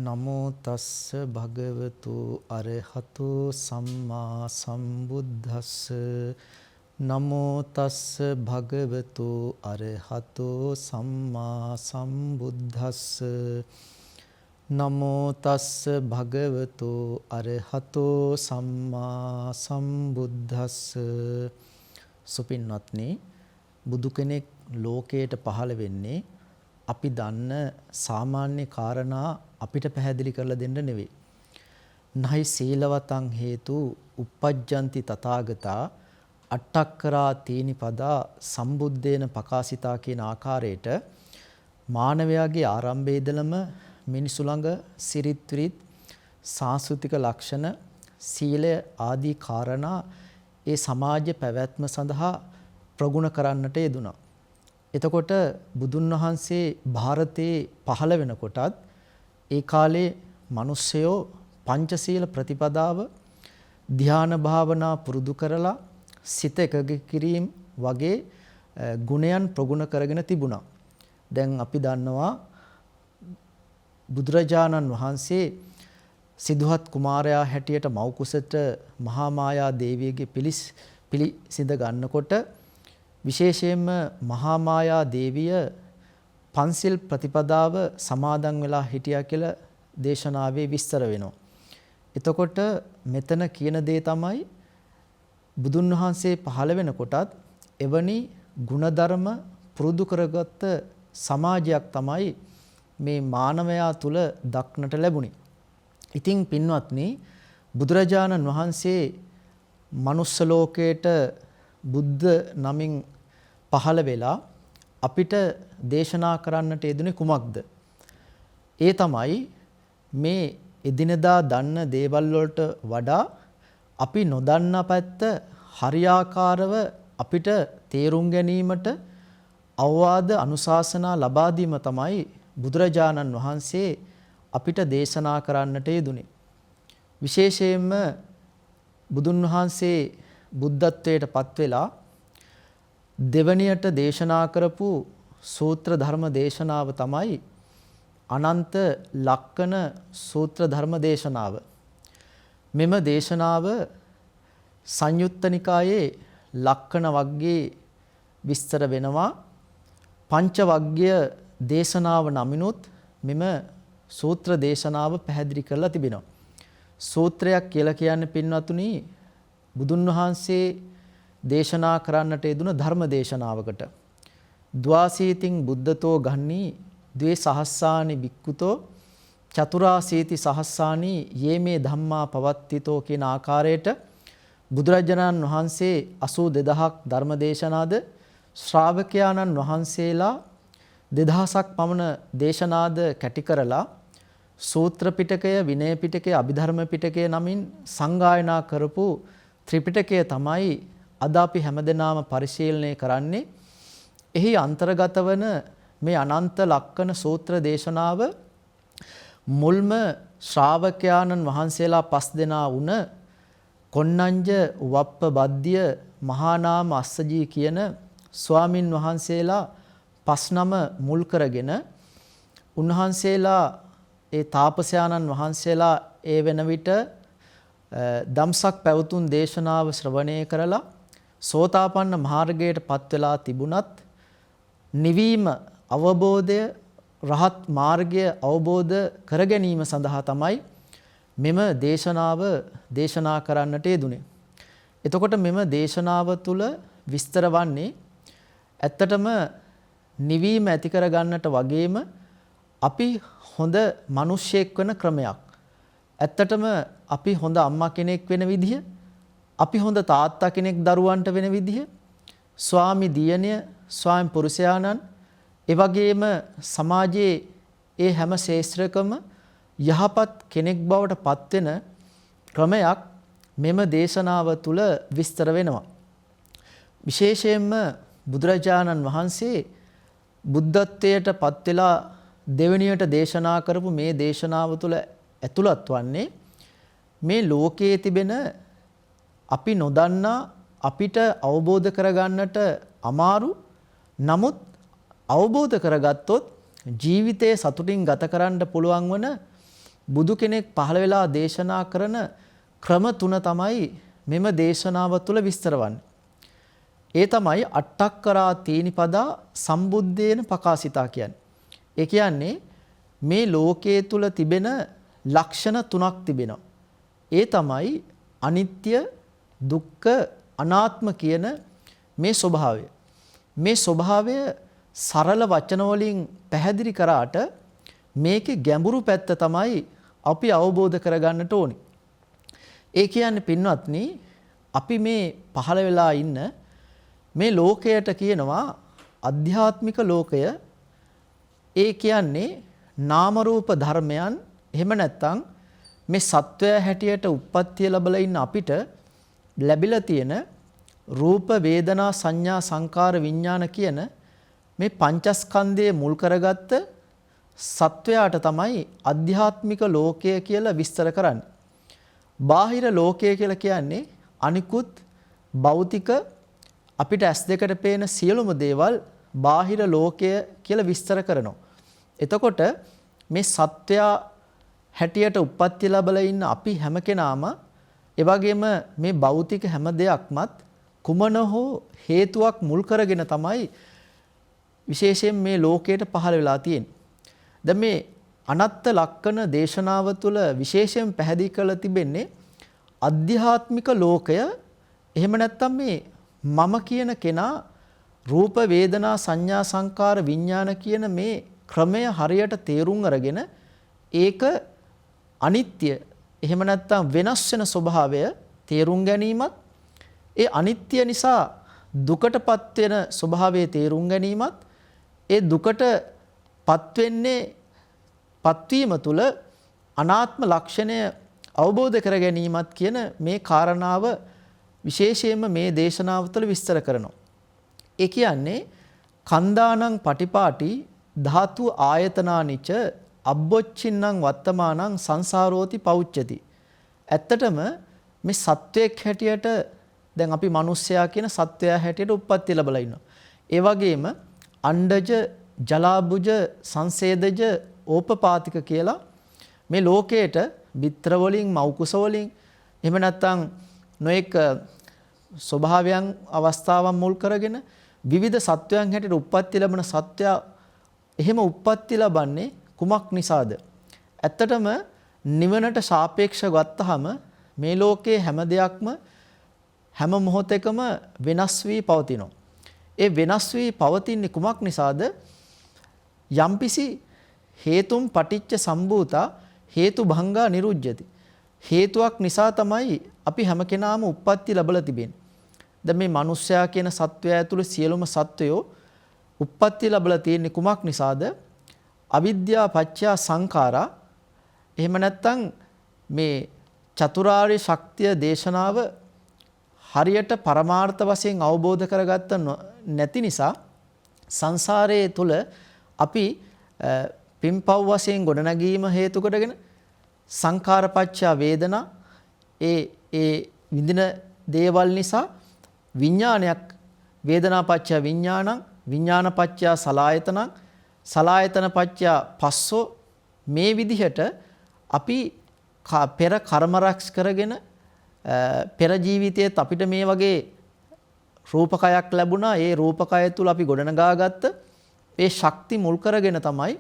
නමෝ තස්ස භගවතු අරහතු සම්මා සම්බුද්දස්ස නමෝ තස්ස භගවතු අරහතු සම්මා සම්බුද්දස්ස නමෝ තස්ස භගවතු අරහතු සම්මා සම්බුද්දස්ස. සුපින්වත්නි, බුදු කෙනෙක් ලෝකයට පහළ වෙන්නේ අපි දන්න සාමාන්‍ය කාරණා අපිට පැහැදිලි කරලා දෙන්න නෙවෙයි. නහි සීලවතං හේතු uppajjanti තථාගතා අට්ඨක්කරා තීනිපදා සම්බුද්දේන පකාසිතා කියන ආකාරයට මානවයාගේ ආරම්භයේ ඉඳලම මිනිසු ළඟ සිරිත් විරිත් සංස්කෘතික ලක්ෂණ සීලය ආදී කාරණා ඒ සමාජ පැවැත්ම සඳහා ප්‍රගුණ කරන්නට යෙදුණා. එතකොට බුදුන් වහන්සේ ಭಾರತයේ පහළ වෙනකොටත් ඒ කාලේ මිනිස්සයෝ පංචශීල ප්‍රතිපදාව ධ්‍යාන භාවනා පුරුදු කරලා සිත එකග කිරීම වගේ ගුණයන් ප්‍රගුණ කරගෙන තිබුණා. දැන් අපි දන්නවා බුදුරජාණන් වහන්සේ සිදුහත් කුමාරයා හැටියට මව් කුසට මහා මායා දේවියගේ පිළිසිඳ ගන්නකොට විශේෂයෙන්ම මහා මායා දේවිය පන්සිල් ප්‍රතිපදාව සමාදන් වෙලා හිටියා කියලා දේශනාවේ විස්තර වෙනවා. එතකොට මෙතන කියන දේ තමයි බුදුන් වහන්සේ පහළ වෙනකොටත් එවැනි ಗುಣධර්ම පුරුදු කරගත්ත සමාජයක් තමයි මේ මානවයා තුල දක්නට ලැබුණේ. ඉතින් පින්වත්නි, බුදුරජාණන් වහන්සේ මනුස්ස ලෝකයට බුද්ධ නමින් පහළ වෙලා අපිට දේශනා කරන්නට යෙදුනේ කුමක්ද? ඒ තමයි මේ එදිනදා දන්න දේවල් වලට වඩා අපි නොදන්නා පැත්ත හරියාකාරව අපිට තේරුම් ගැනීමට අවවාද අනුශාසනා ලබා දීම තමයි බුදුරජාණන් වහන්සේ අපිට දේශනා කරන්නට යෙදුනේ. විශේෂයෙන්ම බුදුන් වහන්සේ බුද්ධත්වයට පත් වෙලා දෙවණියට දේශනා කරපු සූත්‍ර ධර්ම දේශනාව තමයි අනන්ත ලක්කන සූත්‍ර ධර්ම දේශනාව. මෙම දේශනාව සංයුත්ත නිකායේ ලක්කන වග්ගයේ විස්තර වෙනවා. පංච වග්ගය දේශනාව නමිනුත් මෙම සූත්‍ර දේශනාව පැහැදිලි කරලා තිබෙනවා. සූත්‍රයක් කියලා කියන්නේ පින්වතුනි බුදුන් වහන්සේ දේශනා කරන්නට යෙදුන ධර්ම දේශනාවකට ද්වාසීතින් බුද්ධතෝ ගන්නී ද්වේ සහස්සානි භික්ඛුතෝ චතුරාසීති සහස්සානි යේමේ ධම්මා පවත්තිතෝ කියන ආකාරයට බුදුරජාණන් වහන්සේ 82000ක් ධර්ම දේශනාද ශ්‍රාවකයාණන් වහන්සේලා 2000ක් පමණ දේශනාද කැටි කරලා සූත්‍ර පිටකය, විනය පිටකය, අභිධර්ම පිටකය නමින් සංගායනා කරපු ත්‍රිපිටකය තමයි අද අපි හැමදෙනාම පරිශීලනය කරන්නේ. එහි අන්තර්ගත වන මේ අනන්ත ලක්කන සූත්‍ර දේශනාව මුල්ම ශ්‍රාවකයාණන් වහන්සේලා 5 දෙනා වුණ කොණ්ණඤ්ඤ වප්ප බද්දිය මහානාම අස්සජී කියන ස්වාමින් වහන්සේලා 5 නම මුල් කරගෙන උන්වහන්සේලා ඒ තාපසයාණන් වහන්සේලා ඒ වෙන විට දම්සක් පැවතුම් දේශනාව ශ්‍රවණය කරලා සෝතාපන්න මාර්ගයට පත් වෙලා තිබුණත් නිවීම අවබෝධය රහත් මාර්ගය අවබෝධ කර ගැනීම සඳහා තමයි මෙම දේශනාව දේශනා කරන්නට යෙදුනේ. එතකොට මෙම දේශනාව තුළ විස්තර වන්නේ ඇත්තටම නිවීම ඇති කර ගන්නට වගේම අපි හොඳ මිනිසෙක් වෙන ක්‍රමයක්. ඇත්තටම අපි හොඳ අම්මා කෙනෙක් වෙන විදිහ, අපි හොඳ තාත්තා කෙනෙක් දරුවන්ට වෙන විදිහ, ස්වාමි දියණිය, ස්වාමි පුරුෂයාණන්, ඒ වගේම සමාජයේ ඒ හැම ශේෂ්ත්‍රකම යහපත් කෙනෙක් බවට පත් වෙන ක්‍රමයක් මෙම දේශනාව තුළ විස්තර වෙනවා. විශේෂයෙන්ම බුදුරජාණන් වහන්සේ බුද්ධත්වයට පත් වෙලා දෙවෙනියට දේශනා කරපු මේ දේශනාව තුළ ඇතුළත් වන්නේ මේ ලෝකයේ තිබෙන අපි නොදන්නා අපිට අවබෝධ කරගන්නට අමාරු නමුත් අවබෝධ කරගත්තොත් ජීවිතයේ සතුටින් ගත කරන්න පුළුවන් වන බුදු කෙනෙක් පහළ වෙලා දේශනා කරන ක්‍රම තුන තමයි මෙම දේශනාව තුළ විස්තර වන්නේ. ඒ තමයි අට්ඨක්කරා තීනිපදා සම්බුද්දේන පකාසිතා කියන්නේ. ඒ කියන්නේ මේ ලෝකයේ තුල තිබෙන ලක්ෂණ තුනක් තිබෙනවා. ඒ තමයි අනිත්‍ය, දුක්ඛ, අනාත්ම කියන මේ ස්වභාවය. මේ ස්වභාවය සරල වචන වලින් පැහැදිලි කරාට මේකේ ගැඹුරු පැත්ත තමයි අපි අවබෝධ කරගන්නට ඕනේ. ඒ කියන්නේ පින්වත්නි, අපි මේ පහළ වෙලා ඉන්න මේ ලෝකයට කියනවා අධ්‍යාත්මික ලෝකය. ඒ කියන්නේ නාම රූප ධර්මයන්. එහෙම නැත්නම් මේ සත්වය හැටියට උප්පත්තිය ලැබලා ඉන්න අපිට ලැබිලා තියෙන රූප, වේදනා, සංඥා, සංකාර, විඥාන කියන මේ පංචස්කන්ධයේ මුල් කරගත්ත සත්වයාට තමයි අධ්‍යාත්මික ලෝකය කියලා විස්තර කරන්නේ. බාහිර ලෝකය කියලා කියන්නේ අනිකුත් භෞතික අපිට ඇස් දෙකට පේන සියලුම දේවල් බාහිර ලෝකය කියලා විස්තර කරනවා. එතකොට මේ සත්වයා හැටියට උප්පත්ති ලැබලා ඉන්න අපි හැම කෙනාම ඒ වගේම මේ භෞතික හැම දෙයක්මත් කුමන හෝ හේතුවක් මුල් කරගෙන තමයි විශේෂයෙන් මේ ලෝකයට පහළ වෙලා තියෙන්නේ. දැන් මේ අනත්ත් ලක්කන දේශනාව තුළ විශේෂයෙන් පැහැදිලි කරලා තිබෙන්නේ අධ්‍යාත්මික ලෝකය. එහෙම නැත්නම් මේ මම කියන කෙනා රූප, වේදනා, සංඥා, සංකාර, විඥාන කියන මේ ක්‍රමය හරියට තේරුම් අරගෙන ඒක අනිත්‍ය, එහෙම නැත්නම් වෙනස් වෙන ස්වභාවය තේරුම් ගැනීමත්, ඒ අනිත්‍ය නිසා දුකටපත් වෙන ස්වභාවය තේරුම් ගැනීමත්, ඒ දුකටපත් වෙන්නේ පත්වීම තුළ අනාත්ම ලක්ෂණය අවබෝධ කර ගැනීමත් කියන මේ කාරණාව විශේෂයෙන්ම මේ දේශනාව තුළ විස්තර කරනවා. ඒ කියන්නේ කන්දානං පටිපාටි ධාතු ආයතනානිච අබ්බොච්චින්නම් වත්තමානං සංසාරෝති පෞච්චති. ඇත්තටම මේ සත්වයක් හැටියට දැන් අපි මිනිස්සයා කියන සත්වයා හැටියට උප්පත්ති ලැබලා ඉන්නවා. ඒ වගේම අණ්ඩජ, ජලාබුජ, සංසේදජ, ඕපපාතික කියලා මේ ලෝකයට බිත්‍ර වලින්, මෞකුස වලින්, එහෙම නැත්නම් නොඑක ස්වභාවයන් අවස්ථාවන් මුල් කරගෙන විවිධ සත්වයන් හැටියට උප්පත්ති ලැබෙන සත්වයා එහෙම උප්පත්ති ලබන්නේ කුමක් නිසාද? ඇත්තටම නිවනට සාපේක්ෂව ගත්තහම මේ ලෝකයේ හැම දෙයක්ම හැම මොහොතකම වෙනස් වී පවතිනවා. ඒ වෙනස් වී පවතින්නේ කුමක් නිසාද? යම්පිසි හේතුම් පටිච්ච සම්භූතා හේතු භංගා නිරුජ්ජති. හේතුවක් නිසා තමයි අපි හැම කෙනාම උප්පත්ති ලැබලා තිබෙන්නේ. දැන් මේ මිනිස්යා කියන සත්වයා ඇතුළේ සියලුම සත්වයෝ උප්පත්ති ලැබලා තියෙන්නේ කුමක් නිසාද? අවිද්‍යා පත්‍ය සංඛාරා. එහෙම නැත්නම් මේ චතුරාර්ය ශක්තිය දේශනාව හරියට පරමාර්ථ වශයෙන් අවබෝධ කරගත්ත නැති නිසා සංසාරයේ තුල අපි පින්පව් වශයෙන් ගොඩනැගීම හේතු කොටගෙන සංඛාර පත්‍ය වේදනා ඒ විඳින දේවල් නිසා විඥානයක්, වේදනා පත්‍ය විඥානං, විඥාන පත්‍ය සලායතනං, සලායතන පත්‍ය පස්සෝ, මේ විදිහට අපි පෙර කර්ම රැස් කරගෙන පෙර ජීවිතයේත් අපිට මේ වගේ රූපකයක් ලැබුණා. ඒ රූපකය තුල අපි ගොඩනගාගත්ත ඒ ශක්ති මුල් කරගෙන තමයි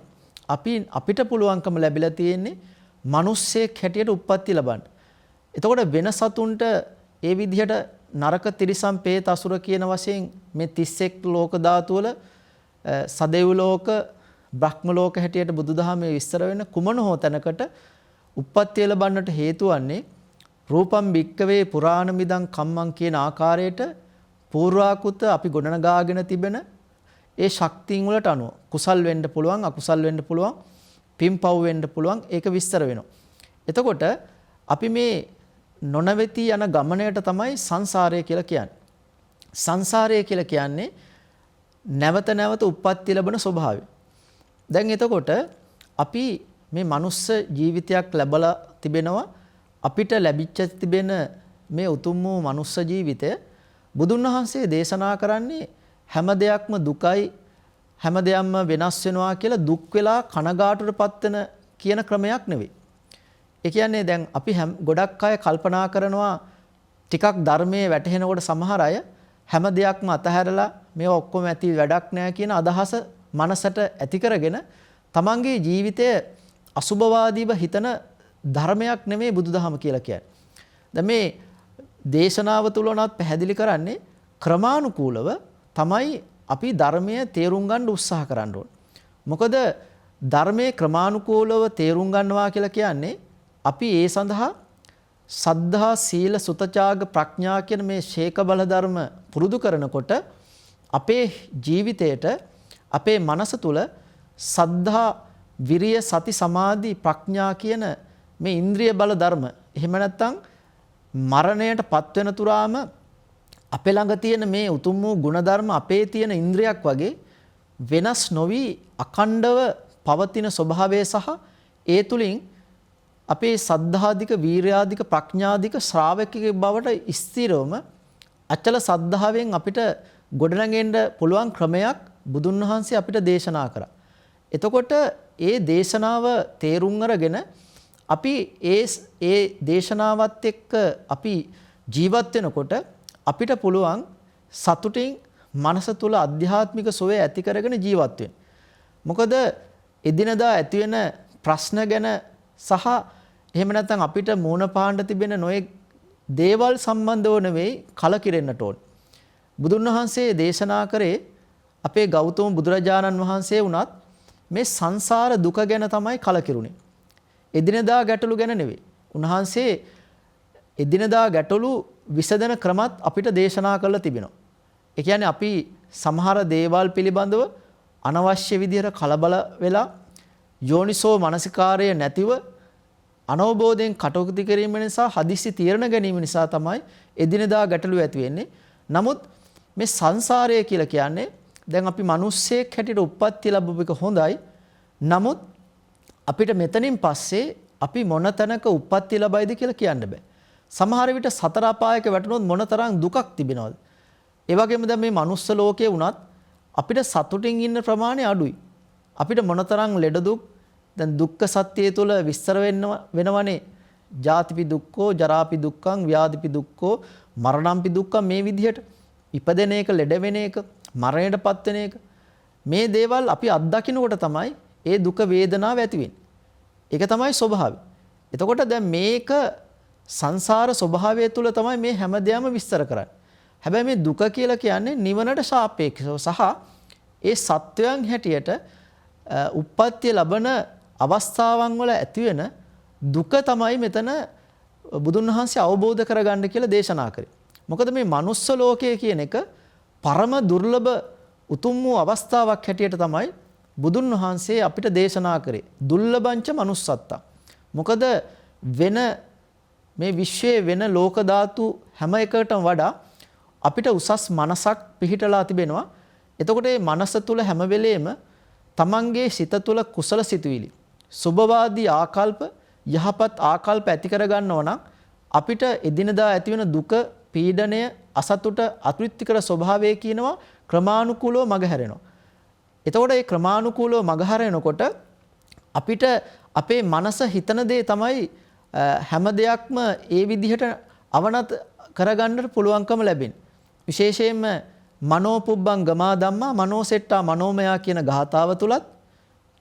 අපිට පුළුවන්කම ලැබිලා තියෙන්නේ මිනිස්සෙක් හැටියට උප්පත්ති ලබන්න. එතකොට වෙන සතුන්ට ඒ විදිහට නරක, තිරිසන්, പ്രേත, අසුර කියන වශයෙන් මේ 31 ලෝක ධාතු වල සදෙව් ලෝක, බ්‍රහ්ම ලෝක හැටියට බුදුදහමේ විස්තර වෙන කුමන හෝ තැනකට උප්පත්ති ලැබන්නට හේතු වන්නේ රූපම් භික්කවේ පුරාණ මිදං කම්මං කියන ආකාරයට පූර්වාකුත අපි ගොඩනගාගෙන තිබෙන ඒ ශක්තියින් වලට අනුව කුසල් වෙන්න පුළුවන්, අකුසල් වෙන්න පුළුවන්, පින්පව් වෙන්න පුළුවන්, ඒක විස්තර වෙනවා. එතකොට අපි මේ නොනවති යන ගමනයට තමයි සංසාරය කියලා කියන්නේ. සංසාරය කියලා කියන්නේ නැවත නැවත උප්පත්ති ලැබෙන ස්වභාවය. දැන් එතකොට අපි මේ මනුස්ස ජීවිතයක් ලැබලා තිබෙනවා. අපිට ලැබිච්ච තිබෙන මේ උතුම් වූ මනුස්ස ජීවිතය බුදුන් වහන්සේ දේශනා කරන්නේ හැම දෙයක්ම දුකයි, හැම දෙයක්ම වෙනස් වෙනවා කියලා දුක් වෙලා කනගාටුවටපත් වෙන කියන ක්‍රමයක් නෙවෙයි. ඒ කියන්නේ දැන් අපි ගොඩක් අය කල්පනා කරනවා ටිකක් ධර්මයේ වැටහෙනකොට සමහර අය හැම දෙයක්ම අතහැරලා මේවා ඔක්කොම ඇති වැඩක් නැහැ කියන අදහස මනසට ඇති කරගෙන තමන්ගේ ජීවිතය අසුභවාදීව හිතන ධර්මයක් නෙමෙයි බුදුදහම කියලා කියන්නේ. දැන් මේ දේශනාව තුල උනත් පැහැදිලි කරන්නේ ක්‍රමානුකූලව තමයි අපි ධර්මයේ තේරුම් ගන්න උත්සාහ කරන්න ඕන. මොකද ධර්මයේ ක්‍රමානුකූලව තේරුම් ගන්නවා කියලා කියන්නේ අපි ඒ සඳහා සද්ධා සීල සුතචාග ප්‍රඥා කියන මේ ශේක බල ධර්ම පුරුදු කරනකොට අපේ ජීවිතයට අපේ මනස තුල සද්ධා විරිය සති සමාධි ප්‍රඥා කියන මේ ඉන්ද්‍රිය බල ධර්ම එහෙම නැත්නම් මරණයට පත් වෙන තුරාම අපේ ළඟ තියෙන මේ උතුම් වූ ගුණධර්ම අපේ තියෙන ඉන්ද්‍රියක් වගේ වෙනස් නොවි අඛණ්ඩව පවතින ස්වභාවය සහ ඒ තුලින් අපේ සද්ධාධික වීර්යාධික ප්‍රඥාධික ශ්‍රාවකයෙක් බවට ස්ථිරවම අචල සද්ධාවෙන් අපිට ගොඩනගෙන්න පුළුවන් ක්‍රමයක් බුදුන් වහන්සේ අපිට දේශනා කරා. එතකොට ඒ දේශනාව තේරුම් අරගෙන අපි ඒ දේශනාවත් එක්ක අපි ජීවත් වෙනකොට අපිට පුළුවන් සතුටින් මනස තුල ආධ්‍යාත්මික සුවය ඇති කරගෙන ජීවත් වෙන්න. මොකද එදිනදා ඇති වෙන ප්‍රශ්න ගැන සහ එහෙම නැත්නම් අපිට මූණ පාන්න තිබෙන නොයෙක් දේවල් සම්බන්ධව නෙවෙයි කලකිරෙන්නට ඕන. බුදුන් වහන්සේ දේශනා කරේ අපේ ගෞතම බුදුරජාණන් වහන්සේ වුණත් මේ සංසාර දුක ගැන තමයි කලකිරුණේ. එදිනදා ගැටලු ගැන නෙවෙයි. උන්වහන්සේ එදිනදා ගැටලු විසඳන ක්‍රමත් අපිට දේශනා කරලා තිබෙනවා. ඒ කියන්නේ අපි සමහර දේවල් පිළිබඳව අනවශ්‍ය විදිහට කලබල වෙලා යෝනිසෝ මනසිකාරය නැතිව අනවබෝධයෙන් කටයුතු කිරීම නිසා හදිස්සි තීරණ ගැනීම නිසා තමයි එදිනදා ගැටලු ඇති වෙන්නේ. නමුත් මේ සංසාරය කියලා කියන්නේ දැන් අපි මිනිස්සෙක් හැටියට උප්පත්ති ලැබුව එක හොඳයි. නමුත් අපිට මෙතනින් පස්සේ අපි මොන තැනක උප්පත්ති ලැබයිද කියලා කියන්න බෑ. සමහර විට සතර අපායක වැටුනොත් මොනතරම් දුකක් තිබෙනවද? ඒ වගේම දැන් මේ මනුස්ස ලෝකයේ වුණත් අපිට සතුටින් ඉන්න ප්‍රමාණය අඩුයි. අපිට මොනතරම් ලෙඩ දුක් දැන් දුක්ඛ සත්‍යය තුළ විස්තර වෙනවනේ. ජාතිපි දුක්ඛෝ ජරාපි දුක්ඛං ව්‍යාධිපි දුක්ඛෝ මරණම්පි දුක්ඛං මේ විදිහට ඉපදෙන එක ලෙඩ වෙන එක මරණයටපත් වෙන එක මේ දේවල් අපි අත්දකින්නකොට තමයි ඒ දුක වේදනාව ඇති වෙන්නේ. ඒක තමයි ස්වභාවය. එතකොට දැන් මේක සංසාර ස්වභාවය තුළ තමයි මේ හැමදේම විස්තර කරන්නේ. හැබැයි මේ දුක කියලා කියන්නේ නිවනට සාපේක්ෂව සහ ඒ සත්වයන් හැටියට උප්පත්ති ලැබෙන අවස්ථාවන් වල ඇති වෙන දුක තමයි මෙතන බුදුන් වහන්සේ අවබෝධ කරගන්න කියලා දේශනා කරේ. මොකද මේ manuss ලෝකය කියන එක පරම දුර්ලභ උතුම් වූ අවස්ථාවක් හැටියට තමයි බුදුන් වහන්සේ අපිට දේශනා කරේ. දුර්ලභංච manussත්තා. මොකද වෙන මේ විශ්වයේ වෙන ලෝක ධාතු හැම එකකටම වඩා අපිට උසස් මනසක් පිහිටලා තිබෙනවා. එතකොට මේ මනස තුල හැම වෙලෙම තමන්ගේ සිත තුල කුසල සිතුවිලි සුභවාදී ආකල්ප යහපත් ආකල්ප ඇති කර ගන්නව නම් අපිට එදිනදා ඇති වෙන දුක පීඩණය අසතුට අතෘප්තිකර ස්වභාවය කියනවා ක්‍රමානුකූලව මගහැරෙනවා. එතකොට මේ ක්‍රමානුකූලව මගහැරෙනකොට අපිට අපේ මනස හිතන දේ තමයි හැම දෙයක්ම ඒ විදිහට අවනත කරගන්නට පුළුවන්කම ලැබෙන්නේ. විශේෂයෙන්ම මනෝපුබ්බං ගමා ධම්මා මනෝසෙට්ටා මනෝමයා කියන ගාථාව තුලත්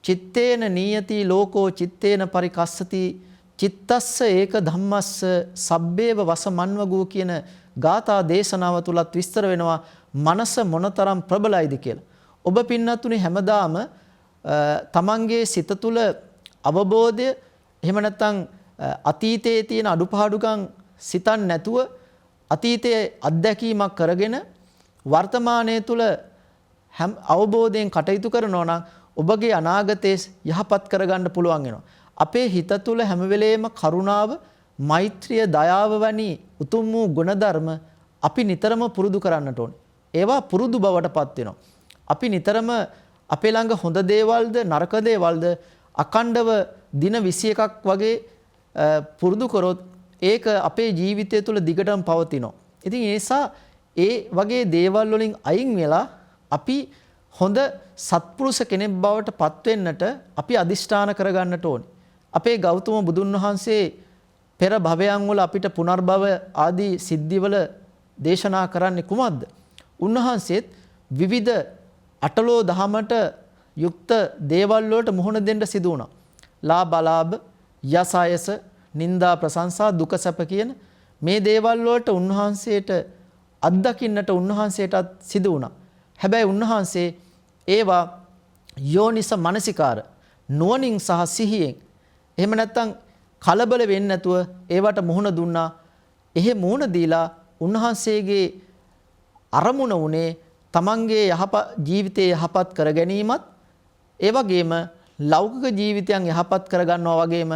චිත්තේන නීයති ලෝකෝ චිත්තේන පරිකස්සති චිත්තස්ස ඒක ධම්මස්ස සබ්බේව වසමන්වගෝ කියන ගාථා දේශනාව තුලත් විස්තර වෙනවා මනස මොනතරම් ප්‍රබලයිද කියලා. ඔබ පින්නතුනේ හැමදාම තමන්ගේ සිත තුල අවබෝධය එහෙම නැත්නම් අතීතයේ තියෙන අඩුපාඩුකම් සිතන් නැතුව අතීතයේ අත්දැකීමක් කරගෙන වර්තමානයේ තුල අවබෝධයෙන් කටයුතු කරනවා නම් ඔබගේ අනාගතයේ යහපත් කරගන්න පුළුවන් වෙනවා. අපේ හිත තුල හැම වෙලේම කරුණාව, මෛත්‍රිය, දයාව වැනි උතුම් වූ ගුණධර්ම අපි නිතරම පුරුදු කරන්නට ඕනේ. ඒවා පුරුදු බවටපත් වෙනවා. අපි නිතරම අපේ ළඟ හොඳ දේවල්ද නරක දේවල්ද අකණ්ඩව දින 21ක් වගේ පුරුදු කරොත් ඒක අපේ ජීවිතය තුළ දිගටම පවතිනවා. ඉතින් ඒ නිසා ඒ වගේ දේවල් වලින් අයින් වෙලා අපි හොඳ සත්පුරුෂ කෙනෙක් බවට පත් වෙන්නට අපි අදිෂ්ඨාන කරගන්නට ඕනේ. අපේ ගෞතම බුදුන් වහන්සේ පෙර භවයන් වල අපිට පුනර්භව ආදී සිද්ධිවල දේශනා කරන්නේ කුමක්ද? උන්වහන්සේත් විවිධ අටලෝ දහමට යුක්ත දේවල් වලට මුහුණ දෙන්න සිදු වුණා. ලාභ අලාභ, යස අයස, නිന്ദා ප්‍රශංසා, දුක සැප කියන මේ දේවල් වලට උන්වහන්සේට අත්දකින්නට උන්වහන්සේටත් සිදු වුණා. හැබැයි උන්වහන්සේ ඒවා යෝනිස මනසිකාර නුවණින් සහ සිහියෙන් එහෙම නැත්නම් කලබල වෙන්නේ නැතුව ඒවට මුහුණ දුන්නා. එහෙ මුහුණ දීලා උන්වහන්සේගේ අරමුණ උනේ තමන්ගේ ජීවිතයේ යහපත් කර ගැනීමත් ඒ වගේම ලෞකික ජීවිතයන් යහපත් කර ගන්නවා වගේම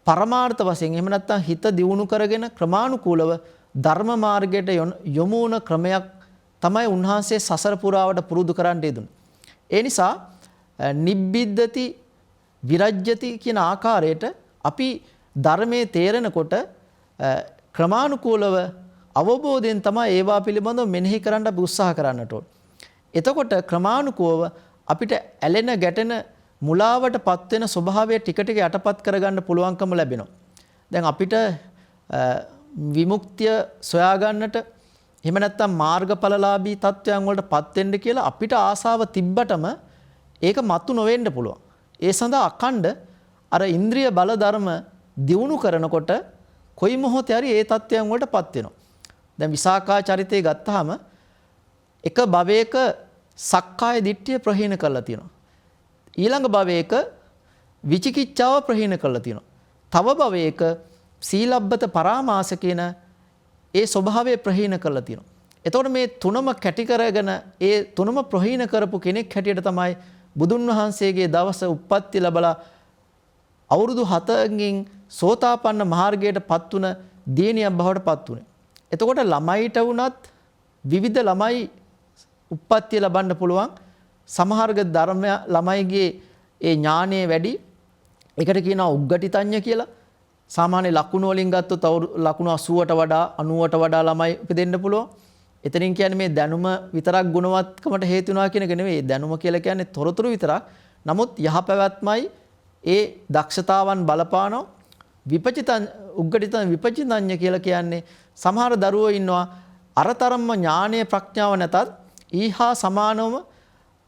පරමාර්ථ වශයෙන් එහෙම නැත්නම් හිත දියුණු කරගෙන ක්‍රමානුකූලව ධර්ම මාර්ගයට යොමු වුණ ක්‍රමයක් තමයි උන්වහන්සේ සසර පුරාවට පුරුදු කරන්න යෙදුනේ. ඒ නිසා නිබ්බිද්දති විරජ්‍යති කියන ආකාරයට අපි ධර්මයේ තේරෙනකොට ක්‍රමානුකූලව අවබෝධයෙන් තමයි ඒවා පිළිබඳව මෙනෙහි කරන්න අපි උත්සාහ කරන්නට ඕන. එතකොට ක්‍රමානුකූලව අපිට ඇලෙන ගැටෙන මුලාවටපත් වෙන ස්වභාවය ටික ටික යටපත් කරගන්න පුළුවන්කම ලැබෙනවා. දැන් අපිට විමුක්තිය සොයා ගන්නට එහෙම නැත්නම් මාර්ගඵලලාභී තත්වයන් වලටපත් වෙන්න කියලා අපිට ආසාව තිබ්බටම ඒක මතු නොවෙන්න පුළුවන්. ඒ සඳහා අඛණ්ඩ අර ඉන්ද්‍රිය බල ධර්ම දියුණු කරනකොට කොයි මොහොතේ හරි ඒ තත්වයන් වලටපත් වෙනවා. දැන් විසාකා චරිතය ගත්තාම එක භවයක සක්කාය දිට්ඨිය ප්‍රහීන කරලා තියෙනවා. ඊළඟ භවයක විචිකිච්ඡාව ප්‍රහීන කරලා තියෙනවා. තව භවයක සීලබ්බත පරාමාස කියන ඒ ස්වභාවය ප්‍රහීන කරලා තියෙනවා. එතකොට මේ තුනම කැටි කරගෙන ඒ තුනම ප්‍රහීන කරපු කෙනෙක් හැටියට තමයි බුදුන් වහන්සේගේ දවස උප්පත්ති ලැබලා අවුරුදු 7කින් සෝතාපන්න මාර්ගයටපත් වුණ දියණියක් බවට පත් වුණේ. එතකොට ළමයිට වුණත් විවිධ ළමයි උප්පත්ති ලබන්න පුළුවන්. සමහරක ධර්ම ළමයිගේ ඒ ඥානය වැඩි. ඒකට කියනවා උග්ගටිතඤ්ඤ කියලා. සාමාන්‍ය ලකුණු වලින් ගත්තොත් ලකුණු 80ට වඩා 90ට වඩා ළමයි උපදින්න පුළුවන්. එතනින් කියන්නේ මේ දැනුම විතරක් ගුණවත්කමට හේතු වෙනවා කියන එක නෙවෙයි. දැනුම කියලා කියන්නේ තොරතුරු විතරක්. නමුත් යහපැවැත්මයි ඒ දක්ෂතාවන් බලපානවා. උග්ගටිතඤ්ඤ විපචිතඤ්ඤ කියලා කියන්නේ සමහර දරුවෝ ඉන්නවා අරතරම්ම ඥානීය ප්‍රඥාව නැතත් ඊහා සමානවම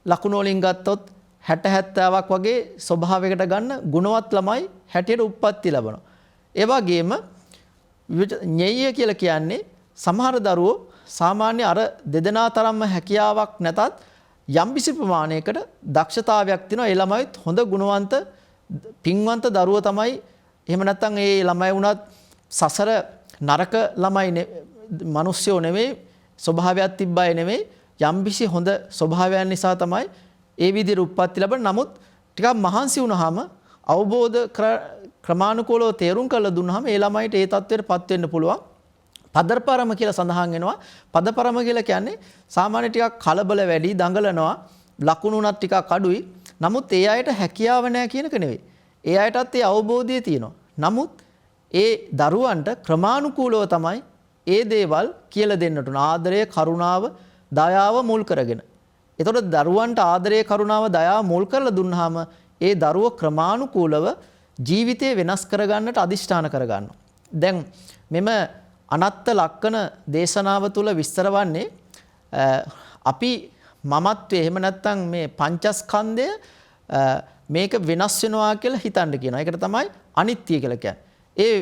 ලකුණු වලින් ගත්තොත් 60 70ක් වගේ ස්වභාවයකට ගන්න ගුණවත් ළමයි හැටියට උප්පත්ති ලැබනවා. ඒ වගේම ඤෙය්‍ය කියලා කියන්නේ සමහර දරුවෝ සාමාන්‍ය අර දෙදෙනා තරම්ම හැකියාවක් නැතත් යම්කිසි ප්‍රමාණයකට දක්ෂතාවයක් තියෙනවා. ඒ ළමයිත් හොඳ ගුණවන්ත පින්වන්ත දරුවෝ තමයි. එහෙම නැත්නම් ඒ ළමයි වුණත් සසර නරක ළමයි මිනිස්සුયો නෙමෙයි, ස්වභාවයක් තිබ්බයි නෙමෙයි. යම්කිසි හොඳ ස්වභාවයන් නිසා තමයි ඒ විදිහට උප්පත්ති ලැබෙන්නේ. නමුත් ටිකක් මහන්සි වුණාම අවබෝධ ක්‍රමානුකූලව තේරුම් කරලා දුන්නාම ඒ ළමයිට ඒ තත්ත්වයටපත් වෙන්න පුළුවන්. පදපරම කියලා සඳහන් වෙනවා. පදපරම කියලා කියන්නේ සාමාන්‍ය ටිකක් කලබල වැඩි, දඟලනවා, ලකුණු උනත් ටිකක් අඩුයි. නමුත් ඒ අයට හැකියාව නැහැ කියන එක නෙවෙයි. ඒ අයටත් ඒ අවබෝධය තියෙනවා. නමුත් ඒ දරුවන්ට ක්‍රමානුකූලව තමයි ඒ දේවල් කියලා දෙන්නට උන. ආදරය, කරුණාව, දයාව මුල් කරගෙන. එතකොට දරුවන්ට ආදරය, කරුණාව, දයාව මුල් කරලා දුන්නාම ඒ දරුවෝ ක්‍රමානුකූලව ජීවිතේ වෙනස් කරගන්නට අදිෂ්ඨාන කරගන්නවා. දැන් මෙම අනත්ත ලක්කන දේශනාව තුළ විස්තර වන්නේ අපි මමත්වයේ එහෙම නැත්නම් මේ පංචස්කන්ධය මේක වෙනස් වෙනවා කියලා හිතන්න කියනවා. ඒකට තමයි අනිත්‍ය කියලා කියන්නේ. ඒ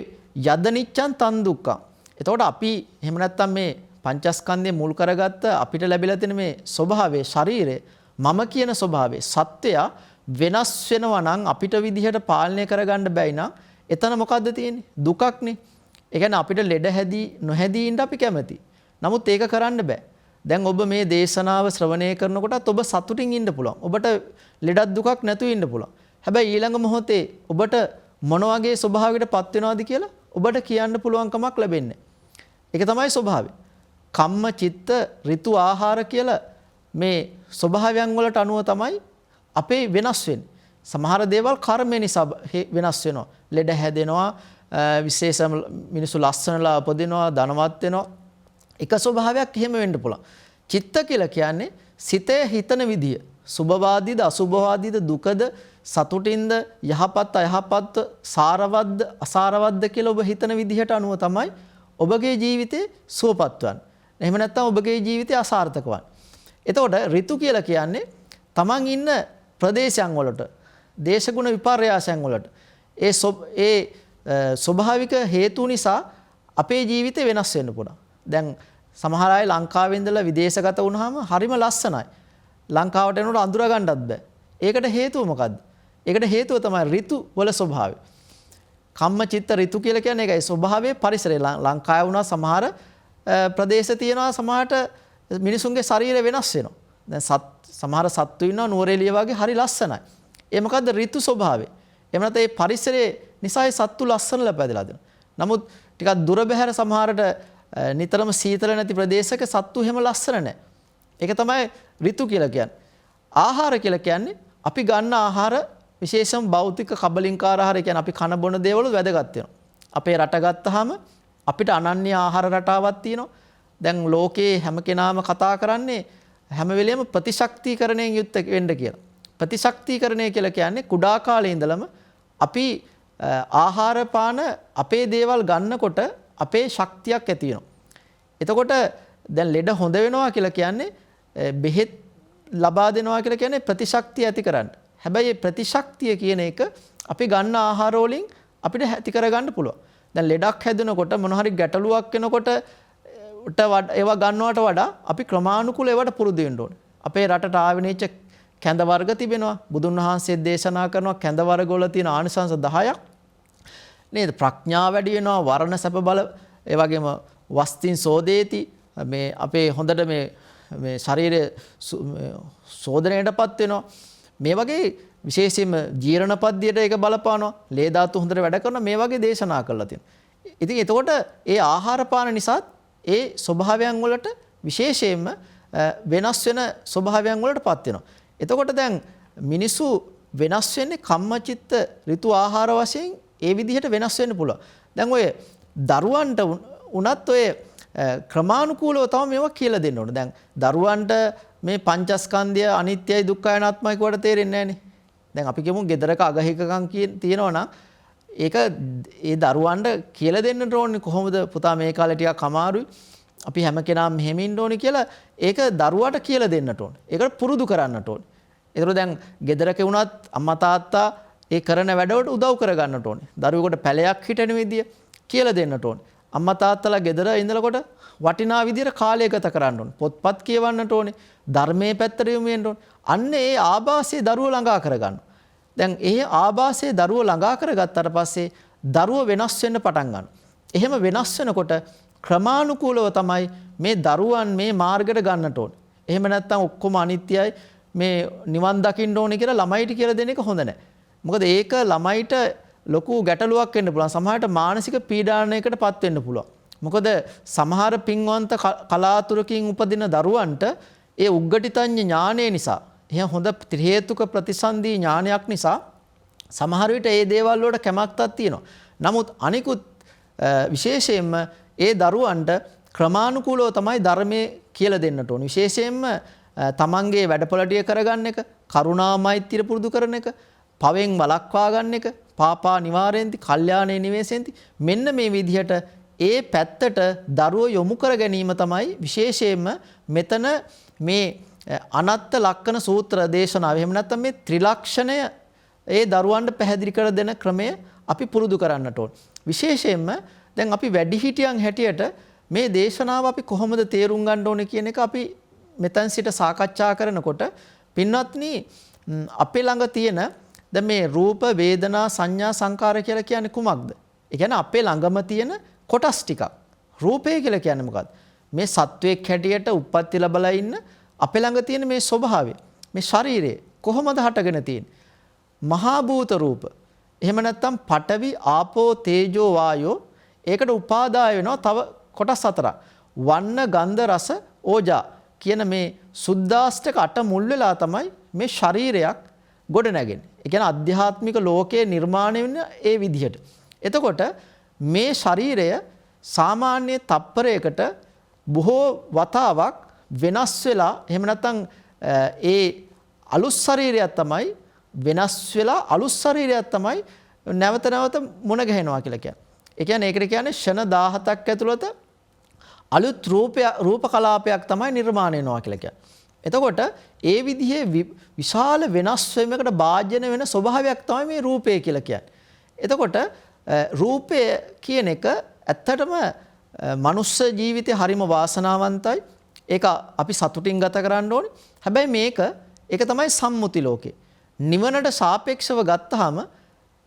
යද නිච්ඡන් තන් දුක්ඛං. එතකොට අපි එහෙම නැත්නම් මේ පංචස්කන්ධය මුල් කරගත්ත අපිට ලැබිලා තියෙන මේ ස්වභාවයේ ශරීරය මම කියන ස්වභාවයේ සත්‍යය වෙනස් වෙනවා නම් අපිට විදිහට පාලනය කරගන්න බැයි නම් එතන මොකද්ද තියෙන්නේ? දුකක්නේ. ඒ කියන්නේ අපිට ලෙඩ හැදී නොහැදී ඉන්න අපි කැමති. නමුත් ඒක කරන්න බෑ. දැන් ඔබ මේ දේශනාව ශ්‍රවණය කරනකොටත් ඔබ සතුටින් ඉන්න පුළුවන්. ඔබට ලෙඩක් දුකක් නැතුව ඉන්න පුළුවන්. හැබැයි ඊළඟ මොහොතේ ඔබට මොන වගේ ස්වභාවයකටපත් වෙනවද කියලා ඔබට කියන්න පුළුවන් කමක් ලැබෙන්නේ. ඒක තමයි ස්වභාවය. කම්ම චිත්ත ඍතු ආහාර කියලා මේ ස්වභාවයන් වලට අනුව තමයි අපේ වෙනස් වෙන්නේ. සමහර දේවල් කර්මය නිසා වෙනස් වෙනවා. ලෙඩ හැදෙනවා, විශේෂ මිනිස්සු ලස්සනලා උපදිනවා, ධනවත් වෙනවා. එක ස්වභාවයක් එහෙම වෙන්න පුළුවන්. චිත්ත කියලා කියන්නේ සිතේ හිතන විදිය. සුභවාදීද අසුභවාදීද දුකද සතුටින්ද යහපත් අයහපත් සාරවත්ද අසාරවත්ද කියලා ඔබ හිතන විදිහට අනුව තමයි ඔබගේ ජීවිතේ සුවපත් වන්නේ. එහෙම නැත්නම් ඔබගේ ජීවිතය අසාර්ථක වන්නේ. එතකොට ඍතු කියලා කියන්නේ තමන් ඉන්න ප්‍රදේශයන් වලට දේශගුණ විපර්යාසයන් වලට ඒ ස්වභාවික හේතු නිසා අපේ ජීවිතේ වෙනස් වෙන්න පුළුවන්. දැන් සමහර අය ලංකාවේ ඉඳලා විදේශගත වුණාම හරිම ලස්සනයි. ලංකාවට එනකොට අඳුර ගන්නත් බෑ. ඒකට හේතුව මොකද්ද? ඒකට හේතුව තමයි ඍතු වල ස්වභාවය. කම්ම චිත්ත ඍතු කියලා කියන්නේ ඒකයි ස්වභාවයේ පරිසරය. ලංකාවේ වුණා සමහර ප්‍රදේශ තියෙනවා සමහරට මිනිසුන්ගේ ශරීරය වෙනස් වෙනවා. දැන් සමහර සත්තු ඉන්නවා නුවරඑළිය වගේ හරි ලස්සනයි. ඒ මොකද්ද ඍතු ස්වභාවය. එහෙම නැත්නම් ඒ පරිසරයේ නිසා ඒ සත්තු ලස්සන ලැබෙලා දෙනවා. නමුත් ටිකක් දුර බැහැර සමහරට නිතරම සීතල නැති ප්‍රදේශයක සත්තු එහෙම ලස්සන නැහැ. ඒක තමයි ඍතු කියලා කියන්නේ. ආහාර කියලා කියන්නේ අපි ගන්න ආහාර විශේෂම භෞතික කබලින්කාර ආහාර කියන්නේ අපි කන බොන දේවල් වැදගත් වෙනවා. අපේ රට ගත්තාම අපිට අනන්‍ය ආහාර රටාවක් තියෙනවා. දැන් ලෝකේ හැම කෙනාම කතා කරන්නේ හැම වෙලෙම ප්‍රතිශක්තිකරණයෙන් යුක්ත වෙන්න කියලා. ප්‍රතිශක්තිකරණය කියලා කියන්නේ කුඩා කාලේ ඉඳලම අපි ආහාර පාන අපේ දේවල් ගන්නකොට අපේ ශක්තියක් ඇති වෙනවා. එතකොට දැන් ලෙඩ හොඳ වෙනවා කියලා කියන්නේ බෙහෙත් ලබා දෙනවා කියලා කියන්නේ ප්‍රතිශක්තිය ඇති කරන්න. හැබැයි මේ ප්‍රතිශක්තිය කියන එක අපි ගන්න ආහාර වලින් අපිට ඇති කරගන්න පුළුවන්. දැන් ලෙඩක් හැදෙනකොට මොන හරි ගැටලුවක් එනකොට ඒවා ගන්නවට වඩා අපි ක්‍රමානුකූලව ඒවට පුරුදු වෙන්න ඕනේ. අපේ රටට ආවිනේච්ච කැඳ වර්ග තිබෙනවා. බුදුන් වහන්සේ දේශනා කරනවා කැඳ වර්ග වල තියෙන ආනිසංස 10ක්. නේද? ප්‍රඥාව වැඩි වෙනවා, වර්ණ සැප බල, ඒ වගේම වස්තින් සෝදේති. මේ අපේ හොඳට මේ ශරීරය සෝදනයටපත් වෙනවා. මේ වගේ විශේෂයෙන්ම ජීර්ණ පද්ධතියට ඒක බලපානවා. ලේ ධාතු හොඳට වැඩ කරනවා. මේ වගේ දේශනා කරලා තියෙනවා. ඉතින් එතකොට ඒ ආහාර පාන නිසා ඒ ස්වභාවයන් වලට විශේෂයෙන්ම වෙනස් වෙන ස්වභාවයන් වලටපත් වෙනවා. එතකොට දැන් මිනිසු වෙනස් වෙන්නේ කම්මචිත්ත ඍතු ආහාර වශයෙන් ඒ විදිහට වෙනස් වෙන්න පුළුවන්. දැන් ඔය දරුවන්ට උනත් ඔය ක්‍රමානුකූලව තමයි මේවා කියලා දෙන්න ඕනේ. දැන් දරුවන්ට මේ පංචස්කන්ධය අනිත්‍යයි දුක්ඛයි අනාත්මයි කියවට තේරෙන්නේ නැහනේ. දැන් අපි කියමු ගෙදරක අගහිකකම් තියෙනවා නම් ඒක ඒ දරුවන්ට කියලා දෙන්නට ඕනේ කොහොමද පුතා මේ කාලේ ටිකක් අමාරුයි. අපි හැම කෙනාම මෙහෙම ඉන්න ඕනේ කියලා ඒක දරුවාට කියලා දෙන්නට ඕනේ. ඒකට පුරුදු කරන්නට ඕනේ. ඒතර දැන් ගෙදරක වුණත් අම්මා තාත්තා ඒ කරන වැඩවලට උදව් කරගන්නට ඕනේ. දරුවෙකුට පැලයක් හිටෙන විදිය කියලා දෙන්නට ඕනේ. අම්මා තාත්තලා ගෙදර ඉඳලාකොට වටිනා විදියට කාලය ගත කරන්න ඕනේ. පොත්පත් කියවන්නට ඕනේ. ධර්මයේ පැත්තට යොමු වෙන්න ඕනේ. අන්න ඒ ආభాසයේ දරුවෝ ළඟා කරගන්න. දැන් ඒ ආభాසයේ දරුවෝ ළඟා කරගත්තාට පස්සේ දරුවෝ වෙනස් වෙන්න පටන් ගන්නවා. එහෙම වෙනස් වෙනකොට ක්‍රමානුකූලව තමයි මේ දරුවන් මේ මාර්ගයට ගන්නට ඕනේ. එහෙම නැත්නම් ඔක්කොම අනිත්‍යයි මේ නිවන් දකින්න ඕනේ කියලා ළමයිට කියලා දෙන එක හොඳ නැහැ. මොකද ඒක ළමයිට ලොකු ගැටලුවක් වෙන්න පුළුවන්. සමහරට මානසික පීඩානයකටපත් වෙන්න පුළුවන්. මොකද සමහර පින්වන්ත කලාතුරකින් උපදින දරුවන්ට ඒ උග්ගටිතඤ්ඤ ඥානය නිසා එහෙනම් හොඳ ත්‍රිහේතුක ප්‍රතිසන්දී ඥානයක් නිසා සමහර විට ඒ දේවල් වලට කැමැත්තක් තියෙනවා. නමුත් අනිකුත් විශේෂයෙන්ම ඒ දරුවන්ට ක්‍රමානුකූලව තමයි ධර්මයේ කියලා දෙන්නට ඕනේ. විශේෂයෙන්ම තමන්ගේ වැඩපොළටිය කරගන්න එක, කරුණා මෛත්‍රිය පුරුදු කරන එක, පවෙන් වළක්වා ගන්න එක, පාපා නිවාරෙන්ති, කල්යාණේ නිවේසෙන්ති. මෙන්න මේ විදිහට ඒ පැත්තට දරුවෝ යොමු කර ගැනීම තමයි විශේෂයෙන්ම මෙතන මේ අනත්ත ලක්කන සූත්‍ර දේශනාව. එහෙම නැත්නම් මේ ත්‍රිලක්ෂණය ඒ දරුවන්ට පැහැදිලි කර දෙන ක්‍රමය අපි පුරුදු කරන්නට ඕන. විශේෂයෙන්ම දැන් අපි වැඩිහිටියන් හැටියට මේ දේශනාව අපි කොහොමද තේරුම් ගන්න ඕනේ කියන එක අපි මෙතෙන් සිට සාකච්ඡා කරනකොට පින්වත්නි අපේ ළඟ තියෙන දැන් මේ රූප වේදනා සංඥා සංකාර කියලා කියන්නේ කුමක්ද? ඒ කියන්නේ අපේ ළඟම තියෙන කොටස් ටිකක්. රූපය කියලා කියන්නේ මොකක්ද? මේ සත්වයක් හැටියට උප්පත්ති ලැබලා ඉන්න අපේ ළඟ තියෙන මේ ස්වභාවය, මේ ශරීරය කොහොමද හටගෙන තියෙන්නේ? මහා භූත රූප. එහෙම නැත්නම් පඨවි, ආපෝ, තේජෝ, වායෝ. ඒකට උපාදාය වෙනවා තව කොටස් හතරක්. වන්න, ගන්ධ, රස, ඕජා කියන මේ සුද්දාෂ්ටක අට මුල් වෙලා තමයි මේ ශරීරයක් ගොඩ නැගෙන්නේ. ඒ කියන්නේ අධ්‍යාත්මික ලෝකයේ නිර්මාණය වෙන ඒ විදිහට. එතකොට මේ ශරීරය සාමාන්‍ය තප්පරයකට බොහෝ වතාවක් වෙනස් වෙලා එහෙම නැත්නම් ඒ අලුත් ශරීරයක් තමයි වෙනස් වෙලා අලුත් ශරීරයක් තමයි නැවත නැවත මුණ ගැහෙනවා කියලා කියන්නේ. ඒ කියන්නේ ඒකට කියන්නේ ෂණ 17ක් ඇතුළත අලුත් රූප කලාපයක් තමයි නිර්මාණය වෙනවා කියලා කියන්නේ. එතකොට ඒ විදිහේ විශාල වෙනස් වීමකට භාජන වෙන ස්වභාවයක් තමයි මේ රූපය කියලා කියන්නේ. එතකොට රූපය කියන එක ඇත්තටම මනුස්ස ජීවිතේ හරිම වාසනාවන්තයි. ඒක අපි සතුටින් ගත කරන්න ඕනේ. හැබැයි ඒක තමයි සම්මුති ලෝකේ. නිවනට සාපේක්ෂව ගත්තාම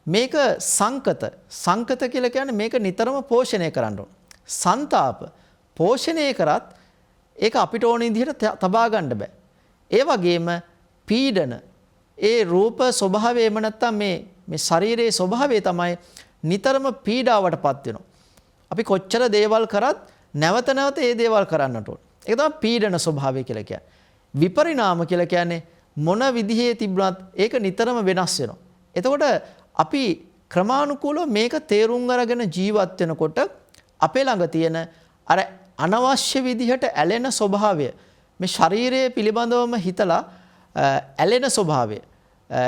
මේක සංකත කියලා කියන්නේ මේක නිතරම පෝෂණය කරන්න ඕන. සංతాප පෝෂණය කරත් ඒක අපිට ඕන විදිහට තබා ගන්න බෑ. ඒ වගේම පීඩන ඒ රූප ස්වභාවය එම නැත්තම් මේ ශරීරයේ ස්වභාවය තමයි නිතරම පීඩාවටපත් වෙනවා. අපි කොච්චර දේවල් කරත් නැවත නැවත ඒ දේවල් කරන්නට ඕන. ඒක තමයි පීඩන ස්වභාවය කියලා කියන්නේ. විපරිණාම කියලා කියන්නේ මොන විදිහේ තිබුණත් ඒක නිතරම වෙනස් වෙනවා. එතකොට අපි ක්‍රමානුකූලව මේක තේරුම් අරගෙන ජීවත් වෙනකොට අපේ ළඟ තියෙන අර අනවශ්‍ය විදිහට ඇලෙන ස්වභාවය මේ ශරීරයේ පිළිබඳවම හිතලා ඇලෙන ස්වභාවය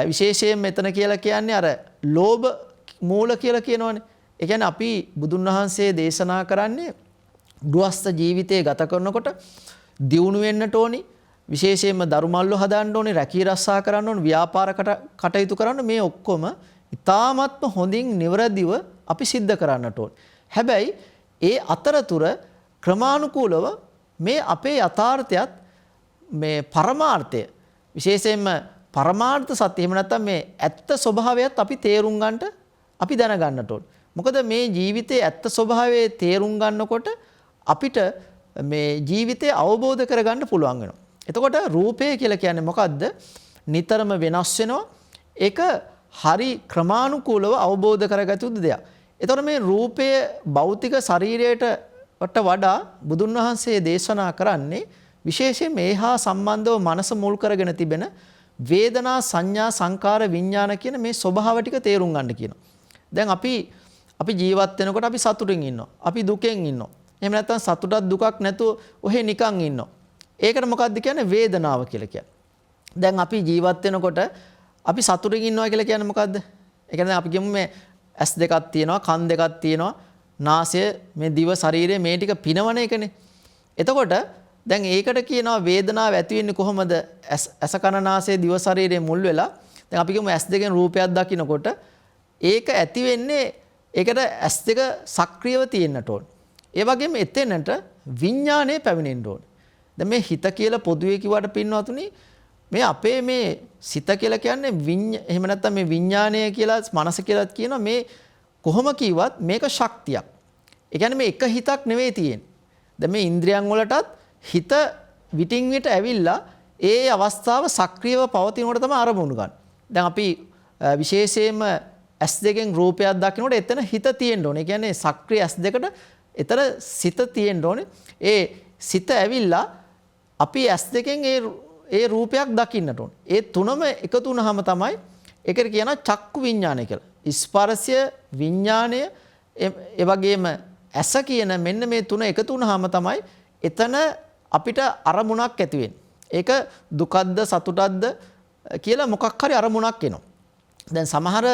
විශේෂයෙන් මෙතන කියලා කියන්නේ අර ලෝභ මූල කියලා කියනවනේ. ඒ කියන්නේ අපි බුදුන් වහන්සේ දේශනා කරන්නේ ගෘහස්ත ජීවිතය ගත කරනකොට දියුණු වෙන්නට ඕනි. විශේෂයෙන්ම දරුමල්ලු හදාන්න ඕනේ, රැකී රස්සා කරන්න ඕනේ, ව්‍යාපාර කටයුතු කරන්න මේ ඔක්කොම ඉතාමත්ම හොඳින් නිවැරදිව අපි සිද්ධ කරන්නට ඕනේ. හැබැයි ඒ අතරතුර ක්‍රමානුකූලව මේ අපේ යථාර්ථයත් මේ පරමාර්ථය විශේෂයෙන්ම පරමාර්ථ සත්‍ය එහෙම නැත්නම් මේ ඇත්ත ස්වභාවයත් අපි තේරුම් ගන්නට අපි දැනගන්නට ඕනේ. මොකද මේ ජීවිතයේ ඇත්ත ස්වභාවය තේරුම් ගන්නකොට අපිට මේ ජීවිතය අවබෝධ කරගන්න පුළුවන් වෙනවා. එතකොට රූපය කියලා කියන්නේ මොකද්ද? නිතරම වෙනස් වෙනවා. ඒක හරි ක්‍රමානුකූලව අවබෝධ කරගත යුතු දෙයක්. එතකොට මේ රූපය භෞතික ශරීරයට වඩා බුදුන් වහන්සේ දේශනා කරන්නේ විශේෂයෙන් මේහා සම්බන්ධව මනස මුල් කරගෙන තිබෙන වේදනා සංඥා සංකාර විඥාන කියන මේ ස්වභාව ටික තේරුම් ගන්න කියනවා. දැන් අපි ජීවත් වෙනකොට අපි සතුටින් ඉන්නවා. අපි දුකෙන් ඉන්නවා. එහෙම නැත්නම් සතුටක් දුකක් නැතුව ඔහෙ නිකන් ඉන්නවා. ඒකට මොකක්ද කියන්නේ වේදනාව කියලා කියන්නේ. දැන් අපි ජීවත් වෙනකොට අපි සතුටින් ඉන්නවා කියලා කියන්නේ මොකද්ද? ඒ කියන්නේ අපි කියමු මේ ඇස් දෙකක් තියෙනවා, කන් දෙකක් තියෙනවා, නාසය, මේ දිව, ශරීරය මේ ටික පිනවන එකනේ. එතකොට දැන් ඒකට කියනවා වේදනාව ඇති වෙන්නේ කොහොමද? ඇස කන නාසය දිව ශරීරය මුල් වෙලා දැන් අපි කියමු ඇස් දෙකෙන් රූපයක් දකිනකොට ඒක ඇති වෙන්නේ ඒකට ඇස් දෙක සක්‍රියව තියෙන්නට ඕන. ඒ වගේම එතැනට විඥානය පැමිණෙන්න ඕන. දැන් මේ හිත කියලා පොදුවේ කිව්වට පින්නවතුනි මේ අපේ මේ සිත කියලා කියන්නේ එහෙම නැත්නම් මේ විඥානය කියලා මනස කියලා කියනවා මේ කොහොම කිව්වත් මේක ශක්තියක්. ඒ කියන්නේ මේ එක හිතක් නෙවෙයි තියෙන්නේ. දැන් මේ ඉන්ද්‍රියන් වලටත් හිත විටින් විට ඇවිල්ලා ඒ අවස්ථාව සක්‍රියව පවතිනකොට තමයි අරමුණු ගන්න. දැන් අපි විශේෂයෙන්ම S දෙකෙන් රූපයක් දකිනකොට එතන හිත තියෙන්න ඕනේ. ඒ කියන්නේ සක්‍රිය S දෙකට එතන සිත තියෙන්න ඕනේ. ඒ සිත ඇවිල්ලා අපි S දෙකෙන් ඒ රූපයක් දකින්නට ඕනේ. ඒ තුනම එකතු වුනහම තමයි ඒකට කියනවා චක්කු විඥානය කියලා. ස්පර්ශය, විඥානය, ඒ වගේම ඇස කියන මෙන්න මේ තුන එකතු වුනහම තමයි එතන අපිට අරමුණක් ඇති වෙන්නේ. ඒක දුකක්ද සතුටක්ද කියලා මොකක් හරි අරමුණක් එනවා. දැන් සමහර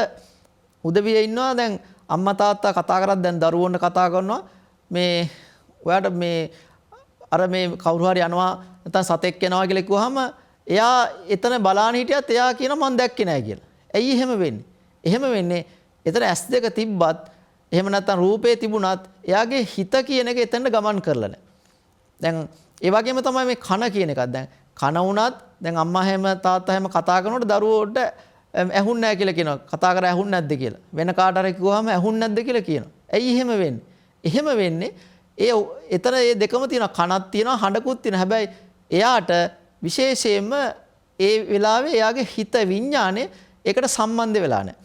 උදවිය ඉන්නවා දැන් අම්මා තාත්තා කතා කරත් දැන් දරුවන්ට කතා කරනවා මේ ඔයාට මේ අර මේ කවුරු හරි යනවා නැත්නම් සතෙක් යනවා කියලා කිව්වහම එයා එතන බලාන හිටියත් එයා කියනවා මම දැක්කේ නැහැ කියලා. ඇයි එහෙම වෙන්නේ? එහෙම වෙන්නේ එතන S2 තිබ්බත් එහෙම නැත්නම් රූපේ තිබුණත් එයාගේ හිත කියන එක එතනට ගමන් කරලා නැහැ. දැන් ඒ වගේම තමයි මේ කන කියන එකත්. දැන් කන වුණත් දැන් අම්මා හැම තාත්තා හැම කතා කරනකොට දරුවෝට ඇහුන්නේ නැහැ කියලා කියනවා. කතා කර ඇහුන්නේ නැද්ද කියලා. වෙන කාට හරි කිව්වහම ඇහුන්නේ නැද්ද කියලා කියනවා. ඇයි එහෙම වෙන්නේ? එහෙම වෙන්නේ එතන මේ දෙකම තියෙනවා. කනක් තියෙනවා, හඬකුත් තියෙනවා. හැබැයි එයාට විශේෂයෙන්ම ඒ වෙලාවේ එයාගේ හිත විඥානේ ඒකට සම්බන්ධ වෙලා නැහැ.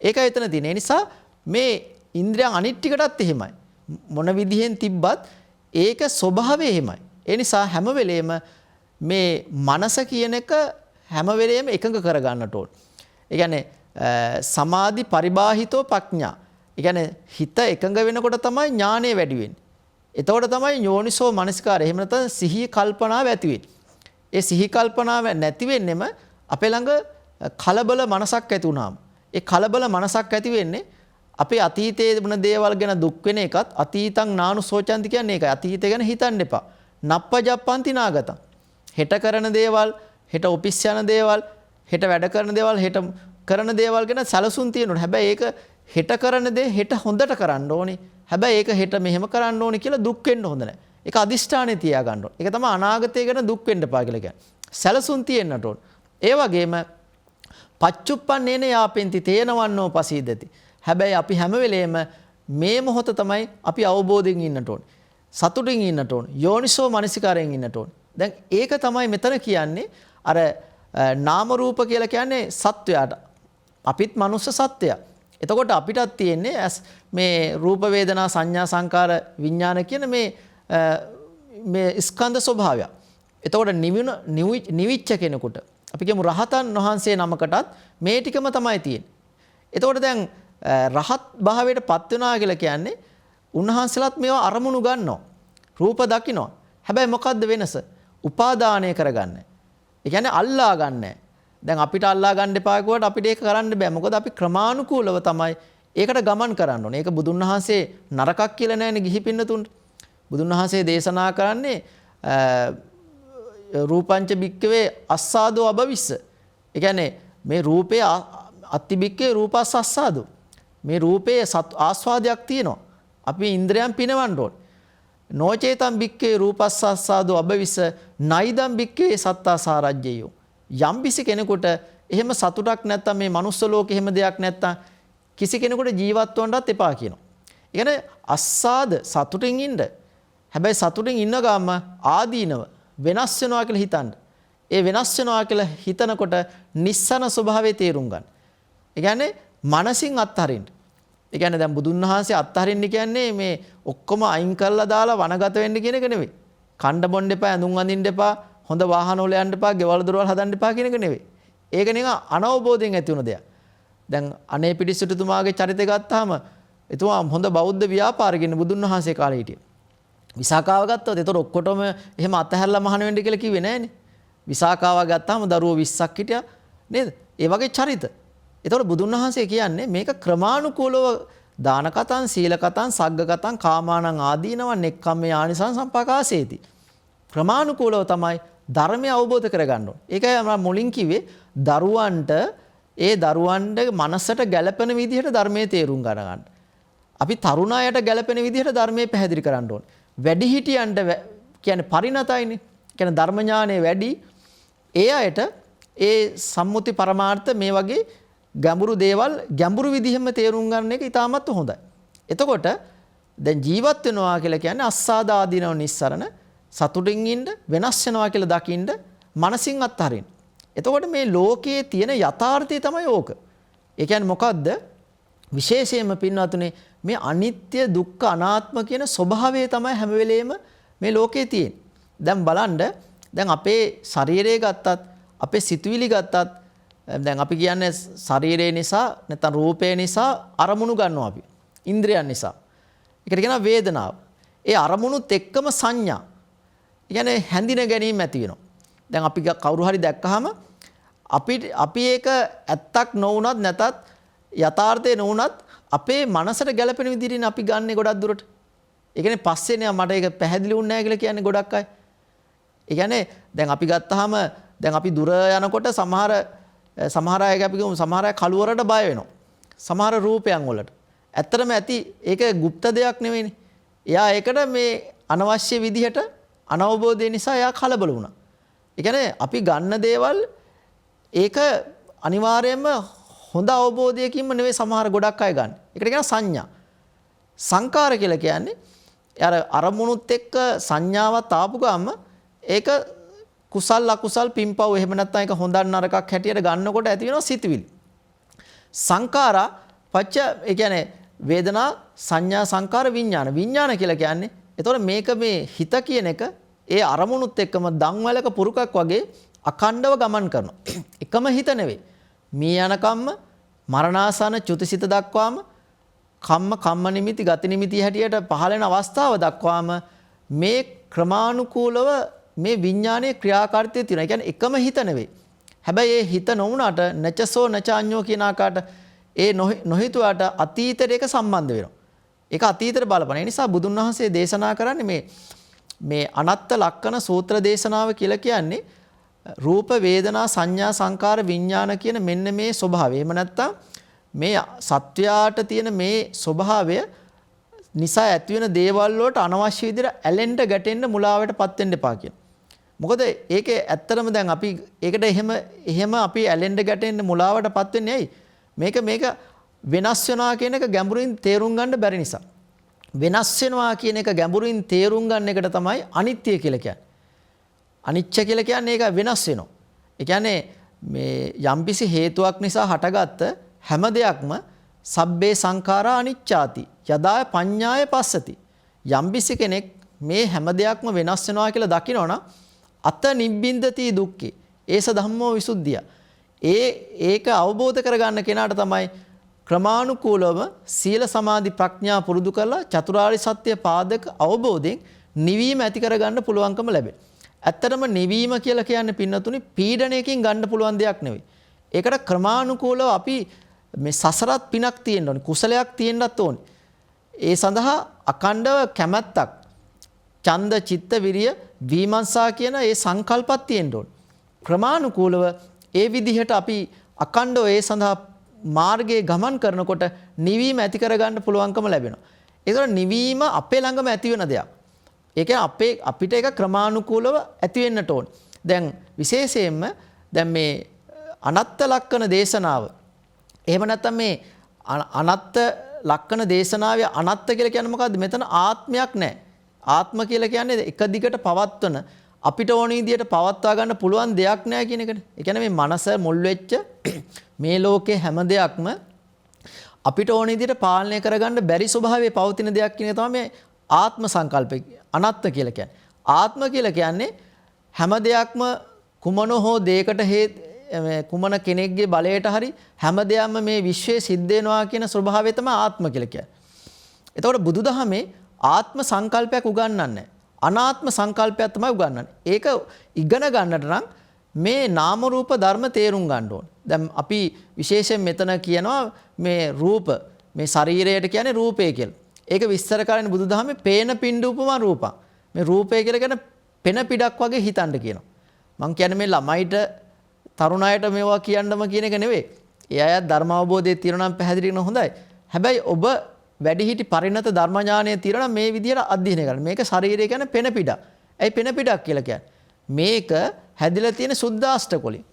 ඒකයි එතන තියෙන්නේ. ඒ නිසා මේ ඉන්ද්‍රියන් අනිත් ටිකටත් එහෙමයි. මොන විදිහෙන් තිබ්බත් ඒක ස්වභාවය එහෙමයි. ඒ නිසා හැම වෙලේම මේ මනස කියන එක හැම වෙලේම එකඟ කර ගන්නට ඕන. ඒ කියන්නේ සමාධි පරිබාහිතෝ ප්‍රඥා. ඒ කියන්නේ හිත එකඟ වෙනකොට තමයි ඥානය වැඩි වෙන්නේ. එතකොට තමයි යෝනිසෝ මනසිකාරය. එහෙම නැත්නම් සිහි කල්පනාව ඇති වෙන්නේ. ඒ සිහි කල්පනාව නැති වෙන්නෙම අපේ ළඟ කලබල මනසක් ඇති වුණාම ඒ කලබල මනසක් ඇති වෙන්නේ අපේ අතීතයේ වුණ දේවල් ගැන දුක් වෙන එකත් අතීතං නානුසෝචන්ති කියන්නේ ඒකයි. අතීතය ගැන හිතන්න එපා. නප්පජප්පන්ති නාගතං. හෙට කරන දේවල්, හෙට ඔෆිස් යන දේවල්, හෙට වැඩ කරන දේවල්, හෙට කරන දේවල් ගැන සැලසුම් තියෙනවා. හැබැයි ඒක හෙට කරන දේ හෙට හොඳට කරන්න ඕනේ. හැබැයි ඒක හෙට මෙහෙම කරන්න ඕනේ කියලා දුක් වෙන්න හොඳ නැහැ. ඒක අදිෂ්ඨානේ තියා ගන්න ඕනේ. ඒක තමයි අනාගතය ගැන දුක් වෙන්න එපා කියලා කියන්නේ. සැලසුම් තියෙන්නට ඕනේ. ඒ වගේම පච්චුප්පන්නේන යාපෙන්ති තේනවන්නෝ පසීදති. හැබැයි අපි හැම වෙලේම මේ මොහොත තමයි අපි අවබෝධයෙන් ඉන්නට ඕනේ. සතුටින් ඉන්නට ඕනේ. යෝනිසෝ මනසිකාරයෙන් ඉන්නට ඕනේ. දැන් ඒක තමයි මෙතන කියන්නේ අර නාම රූප කියලා කියන්නේ සත්වයාට. අපිත් මනුස්ස සත්වයා. එතකොට අපිටත් තියෙන්නේ මේ රූප වේදනා සංඥා සංකාර විඥාන කියන මේ ස්කන්ධ ස්වභාවය. එතකොට නිවිච්ච කෙනෙකුට අපි කියමු රහතන් වහන්සේ නමකටත් මේ ටිකම තමයි තියෙන්නේ. එතකොට දැන් රහත් භාවයට පත් වෙනවා කියලා කියන්නේ උන්වහන්සේලාත් මේවා අරමුණු ගන්නවා. රූප දකිනවා. හැබැයි මොකද්ද වෙනස? උපාදානය කරගන්න. ඒ කියන්නේ අල්ලා ගන්නෑ. දැන් අපිට අල්ලා ගන්න එපා කිව්වට අපිට ඒක කරන්න බෑ. මොකද අපි ක්‍රමානුකූලව තමයි ඒකට ගමන් කරන්න ඕනේ. ඒක බුදුන් වහන්සේ නරකක් කියලා නෑනේ ගිහි පින්නතුන්ට. බුදුන් වහන්සේ දේශනා කරන්නේ රූපංච බික්කවේ අස්සාදෝ අබවිස්ස. ඒ කියන්නේ මේ රූපේ අත්තිබික්කේ රූපස් අස්සාදෝ. මේ රූපයේ ආස්වාදයක් තියෙනවා. අපි ඉන්ද්‍රයන් පිනවන්න ඕනේ. නොචේතම් බික්කේ රූපස් අස්සාදෝ අබවිස්ස නයිදම් බික්කේ සත්තා සාරජ්‍යයෝ. යම්බිසි කෙනෙකුට එහෙම සතුටක් නැත්තම් මේ manuss ලෝකෙ එහෙම දෙයක් නැත්තම් කිසි කෙනෙකුට ජීවත් වන්නවත් එපා කියනවා. ඒ කියන්නේ අස්සාද සතුටින් ඉන්න. හැබැයි සතුටින් ඉන්න ගාම ආදීනව වෙනස් වෙනවා කියලා හිතන්න. ඒ වෙනස් වෙනවා කියලා හිතනකොට නිස්සන ස්වභාවයේ තේරුම් ගන්න. ඒ කියන්නේ මනසින් අත්හරින්න. ඒ කියන්නේ දැන් බුදුන් වහන්සේ අත්හරින්න කියන්නේ මේ ඔක්කොම අයින් කරලා දාලා වනගත වෙන්න කියන එක නෙවෙයි. කණ්ඩ බොන්න එපා, ඇඳුම් අඳින්න එපා, හොඳ වාහන වල යන්න එපා, ගෙවල් දොරවල් හදන්න එපා කියන එක නෙවෙයි. ඒක නිකන් අනවබෝධයෙන් ඇති වුණ දෙයක්. දැන් අනේ පිටිසුතුමාගේ චරිතය ගත්තාම එතුමා හොඳ බෞද්ධ ව්‍යාපාරිකෙන්න බුදුන් වහන්සේ කාලේ හිටියා. විසාකාව ගත්තොත් ඒතර ඔක්කොටම එහෙම අතහැරලා මහාන වෙන්න කියලා කිව්වේ නෑනේ. විසාකාව ගත්තාම දරුවෝ 20ක් හිටියා නේද? ඒ වගේ චරිත. ඒතර බුදුන් වහන්සේ කියන්නේ මේක ක්‍රමානුකූලව දාන කතං, සීල කතං, සග්ග කතං, කාමානං ආදීනවන් එක්කම්මේ ආනිසං සම්පකාසේති. ක්‍රමානුකූලව තමයි ධර්මය අවබෝධ කරගන්න ඕනේ. ඒකයි මම මුලින් කිව්වේ දරුවන්ට මනසට ගැළපෙන විදිහට ධර්මයේ තේරුම් ගන්න. අපි තරුණායට ගැළපෙන විදිහට ධර්මයේ පැහැදිලි කරන්න ඕනේ. වැඩිහිටියන්ට කියන්නේ පරිණතයිනේ. කියන්නේ ධර්ම ඥානය වැඩි. ඒ අයට ඒ සම්මුති පරමාර්ථ මේ වගේ ගැඹුරු දේවල් ගැඹුරු විදිහෙම තේරුම් ගන්න එක ඉතාමත් හොඳයි. එතකොට දැන් ජීවත් වෙනවා කියලා කියන්නේ අස්සාද ආදීනව නිස්සරණ සතුටින් ඉන්න වෙනස් වෙනවා කියලා දකින්න මනසින් අත්හරින්න. එතකොට මේ ලෝකයේ තියෙන යථාර්ථය තමයි ඕක. ඒ කියන්නේ මොකද්ද? විශේෂයෙන්ම පින්වතුනි මේ අනිත්‍ය දුක්ඛ අනාත්ම කියන ස්වභාවය තමයි හැම වෙලේම මේ ලෝකයේ තියෙන්නේ. දැන් බලන්න දැන් අපේ ශරීරය ගත්තත් අපේ සිතුවිලි ගත්තත් දැන් අපි කියන්නේ ශරීරය නිසා නැත්නම් රූපය නිසා අරමුණු ගන්නවා අපි. ඉන්ද්‍රියන් නිසා. ඒකට කියනවා වේදනාව. ඒ අරමුණුත් එක්කම සංඥා. ඒ කියන්නේ හැඳින ගැනීම ඇති වෙනවා. දැන් අපි කවුරු හරි දැක්කහම අපි ඒක ඇත්තක් නොවුනත් නැතත් යථාර්ථය නොවුනත් අපේ මනසට ගැළපෙන විදිහට අපි ගන්නෙ ගොඩක් දුරට. ඒ කියන්නේ පස්සේනේ මට ඒක පැහැදිලි වුණ නැහැ කියලා කියන්නේ ගොඩක් අය. ඒ කියන්නේ දැන් අපි ගත්තාම දැන් අපි දුර යනකොට සමහර අය අපි කියමු සමහර අය කළුවරට බය වෙනවා. සමහර රූපයන් වලට. ඇත්තටම ඇති ඒක গুপ্ত දෙයක් නෙවෙයිනේ. එයා ඒකට මේ අනවශ්‍ය විදිහට අනවබෝධය නිසා එයා කලබල වුණා. ඒ කියන්නේ අපි ගන්න දේවල් ඒක අනිවාර්යයෙන්ම හොඳ අවබෝධයකින්ම නෙවෙයි සමහර ගොඩක් අය ගන්න. ඒකට කියනවා සංඥා. සංකාර කියලා කියන්නේ අර අරමුණුත් එක්ක සංඥාවත් ආපු ගාම ඒක කුසල් අකුසල් පින්පව් එහෙම නැත්නම් ඒක හොඳ නරකක් හැටියට ගන්නකොට ඇති වෙනවා සිතුවිලි. සංඛාරා පච්ච ඒ කියන්නේ වේදනා සංඥා සංකාර විඥාන. විඥාන කියලා කියන්නේ එතකොට මේක මේ හිත කියන එක ඒ අරමුණුත් එක්කම දන්වැලක පුරුකක් වගේ අඛණ්ඩව ගමන් කරනවා. එකම හිත නෙවෙයි. මේ යනකම්ම මරණාසන චුතිසිත දක්වාම කම්ම නිමිති ගති නිමිති හැටියට පහළ වෙන අවස්ථාව දක්වාම මේ ක්‍රමානුකූලව මේ විඥානයේ ක්‍රියාකාරීත්වය තියෙනවා. ඒ කියන්නේ එකම හිත නෙවෙයි. හැබැයි ඒ හිත නොවුනට නචසෝ නචාඤ්ඤෝ කියන ආකාරයට ඒ නොහිතුවට අතීතයට ඒක සම්බන්ධ වෙනවා. ඒක අතීතයට බලපන. ඒ නිසා බුදුන් වහන්සේ දේශනා කරන්නේ මේ අනත්ත ලක්කන සූත්‍ර දේශනාව කියලා කියන්නේ රූප වේදනා සංඥා සංකාර විඥාන කියන මෙන්න මේ ස්වභාවය. එහෙම නැත්නම් මේ සත්වයාට තියෙන මේ ස්වභාවය නිසා ඇතිවෙන දේවල් වලට අනවශ්‍ය විදිහට ඇලෙන්න ගැටෙන්න මුලාවටපත් වෙන්න එපා කියන. මොකද ඒකේ ඇත්තටම දැන් අපි ඒකට එහෙම අපි ඇලෙන්න ගැටෙන්න මුලාවටපත් වෙන්නේ ඇයි? මේක වෙනස් වෙනවා කියන එක ගැඹුරින් තේරුම් ගන්න බැරි නිසා. වෙනස් වෙනවා කියන එක ගැඹුරින් තේරුම් ගන්න එකට තමයි අනිත්‍ය කියලා කියන්නේ. අනිච්ච කියලා කියන්නේ ඒක වෙනස් වෙනවා. ඒ කියන්නේ මේ යම්කිසි හේතුවක් නිසා හටගත්ත හැම දෙයක්ම සබ්බේ සංඛාරා අනිච්චාති යදා පඤ්ඤාය පස්සති. යම්කිසි කෙනෙක් මේ හැම දෙයක්ම වෙනස් වෙනවා කියලා දකිනවනම් අත නිබ්බින්දති දුක්ඛේ ඒස ධම්මෝ විසුද්ධිය. ඒක අවබෝධ කරගන්න කෙනාට තමයි ක්‍රමානුකූලව සීල සමාධි ප්‍රඥා පුරුදු කරලා චතුරාර්ය සත්‍ය පාදක අවබෝධයෙන් නිවීම ඇති කරගන්න පුළුවන්කම ලැබෙනවා. ඇත්තටම නිවීම කියලා කියන්නේ පින්නතුනි පීඩණයකින් ගන්න පුළුවන් දෙයක් නෙවෙයි. ඒකට ක්‍රමානුකූලව අපි මේ සසරත් පිනක් තියෙන්න ඕනේ. කුසලයක් තියෙන්නත් ඕනේ. ඒ සඳහා අකණ්ඩව කැමැත්තක් ඡන්ද චිත්ත විරිය විමර්ශා කියන ඒ සංකල්පත් තියෙන්න ඕනේ. ක්‍රමානුකූලව ඒ විදිහට අපි අකණ්ඩව ඒ සඳහා මාර්ගයේ ගමන් කරනකොට නිවීම ඇති කරගන්න පුළුවන්කම ලැබෙනවා. ඒතර නිවීම අපේ ළඟම ඇති වෙන දෙයක්. ඒ කියන්නේ අපිට ඒක ක්‍රමානුකූලව ඇති වෙන්නට ඕන. දැන් විශේෂයෙන්ම දැන් මේ අනත්ත ලක්කන දේශනාව. එහෙම නැත්නම් මේ අනත්ත ලක්කන දේශනාවේ අනත්ත කියලා කියන්නේ මොකද්ද? මෙතන ආත්මයක් නැහැ. ආත්ම කියලා කියන්නේ එක දිගට පවත්වන අපිට ඕන විදියට පවත්වා ගන්න පුළුවන් දෙයක් නැහැ කියන එකනේ. ඒ කියන්නේ මේ මනස මුල් වෙච්ච මේ ලෝකේ හැම දෙයක්ම අපිට ඕන විදියට පාලනය කරගන්න බැරි ස්වභාවයේ පවතින දෙයක් කියන එක තමයි මේ ආත්ම සංකල්පය අනත්ත කියලා කියන්නේ. ආත්ම කියලා කියන්නේ හැම දෙයක්ම කුමන හෝ දෙයකට කුමන කෙනෙක්ගේ බලයට හරි හැම දෙයක්ම මේ විශ්වයේ සිද්ධ වෙනවා කියන ස්වභාවය තමයි ආත්ම කියලා කියන්නේ. එතකොට බුදුදහමේ ආත්ම සංකල්පයක් උගන්වන්නේ නැහැ. අනාත්ම සංකල්පයක් තමයි උගන්වන්නේ. ඒක ඉගෙන ගන්නට නම් මේ නාම රූප ධර්ම තේරුම් ගන්න ඕන. දැන් අපි විශේෂයෙන් මෙතන කියනවා මේ රූප මේ ශරීරයට කියන්නේ රූපය කියලා. ඒක විස්තර කරන්නේ බුදුදහමේ පේන පින්ඩ උපමා රූපං. මේ රූපය කියලා කියන්නේ පෙන පිටක් වගේ හිතන්න කියනවා. මම කියන්නේ මේ ළමයිට තරුණ අයට මේවා කියන්නම කියන එක නෙවෙයි. ඒ අය ධර්ම අවබෝධය තියෙනවා නම් පැහැදිලි කරන හොඳයි. හැබැයි ඔබ වැඩිහිටි පරිණත ධර්ම ඥානය තියෙනවා මේ විදිහට අධ්‍යයනය කරන්න. මේක ශරීරය කියන්නේ පෙන පිටක්. ඇයි පෙන පිටක් කියලා කියන්නේ? මේක හැදිලා තියෙන සුද්ධාෂ්ටක වලින්.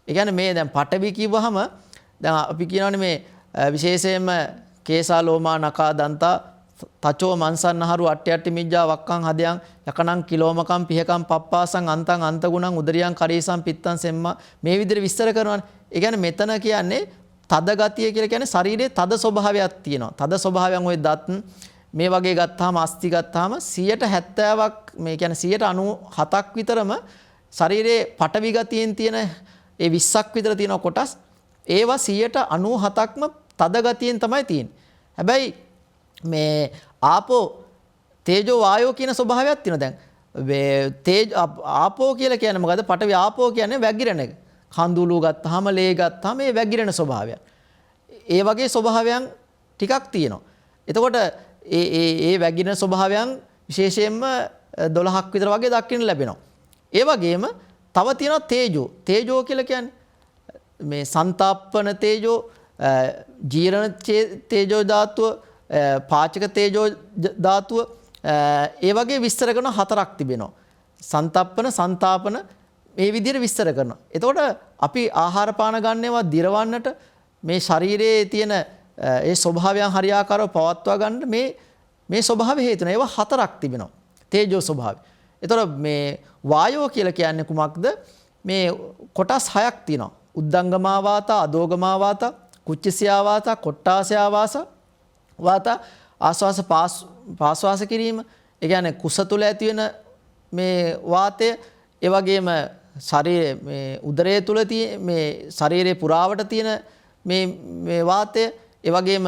ඒ කියන්නේ මේ දැන් පඨවි කිව්වහම දැන් අපි කියනවානේ මේ විශේෂයෙන්ම කේසා ලෝමා නකා දන්තා තචෝ මන්සන්නහරු අට්ටි මිජ්ජා වක්කං හදයන් යකනං කිලෝමකම් පිහකම් පප්පාසං අන්තං අන්තගුණං උදරියං කරේසං පිත්තං සෙම්මා මේ විදිහට විස්තර කරනවානේ. ඒ කියන්නේ මෙතන කියන්නේ තද ගතිය කියලා කියන්නේ ශරීරයේ තද ස්වභාවයක් තියෙනවා. තද ස්වභාවයන් ওই දත් මේ වගේ ගත්තාම අස්ති ගත්තාම 70%ක් මේ කියන්නේ 97ක් විතරම ශරීරයේ පටවි ගතියෙන් තියෙන ඒ 20ක් විතර තියෙන කොටස් ඒවා 97%ක්ම තද ගතියෙන් තමයි තියෙන්නේ. හැබැයි මේ ආපෝ තේජෝ වායෝ කියන ස්වභාවයක් තියෙනවා. දැන් ආපෝ කියලා කියන්නේ මොකද්ද? පටවි ආපෝ කියන්නේ වැගිරෙන එක. කඳුළු ගත්තාම ලේ ගත්තාම මේ වැගිරෙන ස්වභාවයක්. ඒ වගේ ස්වභාවයන් ටිකක් තියෙනවා. එතකොට ඒ වැගිරෙන ස්වභාවයන් විශේෂයෙන්ම 12ක් විතර වගේ දක්වන්න ලැබෙනවා. ඒ වගේම තව තියෙනවා තේජෝ. තේජෝ කියලා කියන්නේ මේ සංතාප්පන තේජෝ, ජීරණ තේජෝ ධාතුව, පාචක තේජෝ ධාතුව ඒ වගේ විස්තර කරන හතරක් තිබෙනවා. සංතප්පන, සංතාපන මේ විදිහට විස්තර කරනවා. එතකොට අපි ආහාර පාන ගන්නේවා දිරවන්නට මේ ශරීරයේ තියෙන ඒ ස්වභාවයන් හරියාකාරව පවත්වා ගන්න මේ ස්වභාවය හේතුන ඒවා හතරක් තිබෙනවා. තේජෝ ස්වභාවය. එතකොට මේ වායෝ කියලා කියන්නේ කුමක්ද? මේ කොටස් හයක් තියෙනවා. උද්දංගමා වාතා, අදෝගමා වාතා, කුච්චසියා වාතා, කොට්ටාසයා වාතා, ආස්වාස පාස්වාස කිරීම. ඒ කියන්නේ කුස තුල ඇති වෙන මේ වාතය, ඒ වගේම ශරීරයේ මේ උදරය තුල තියෙන මේ ශරීරයේ පුරාවට තියෙන මේ වාතය, ඒ වගේම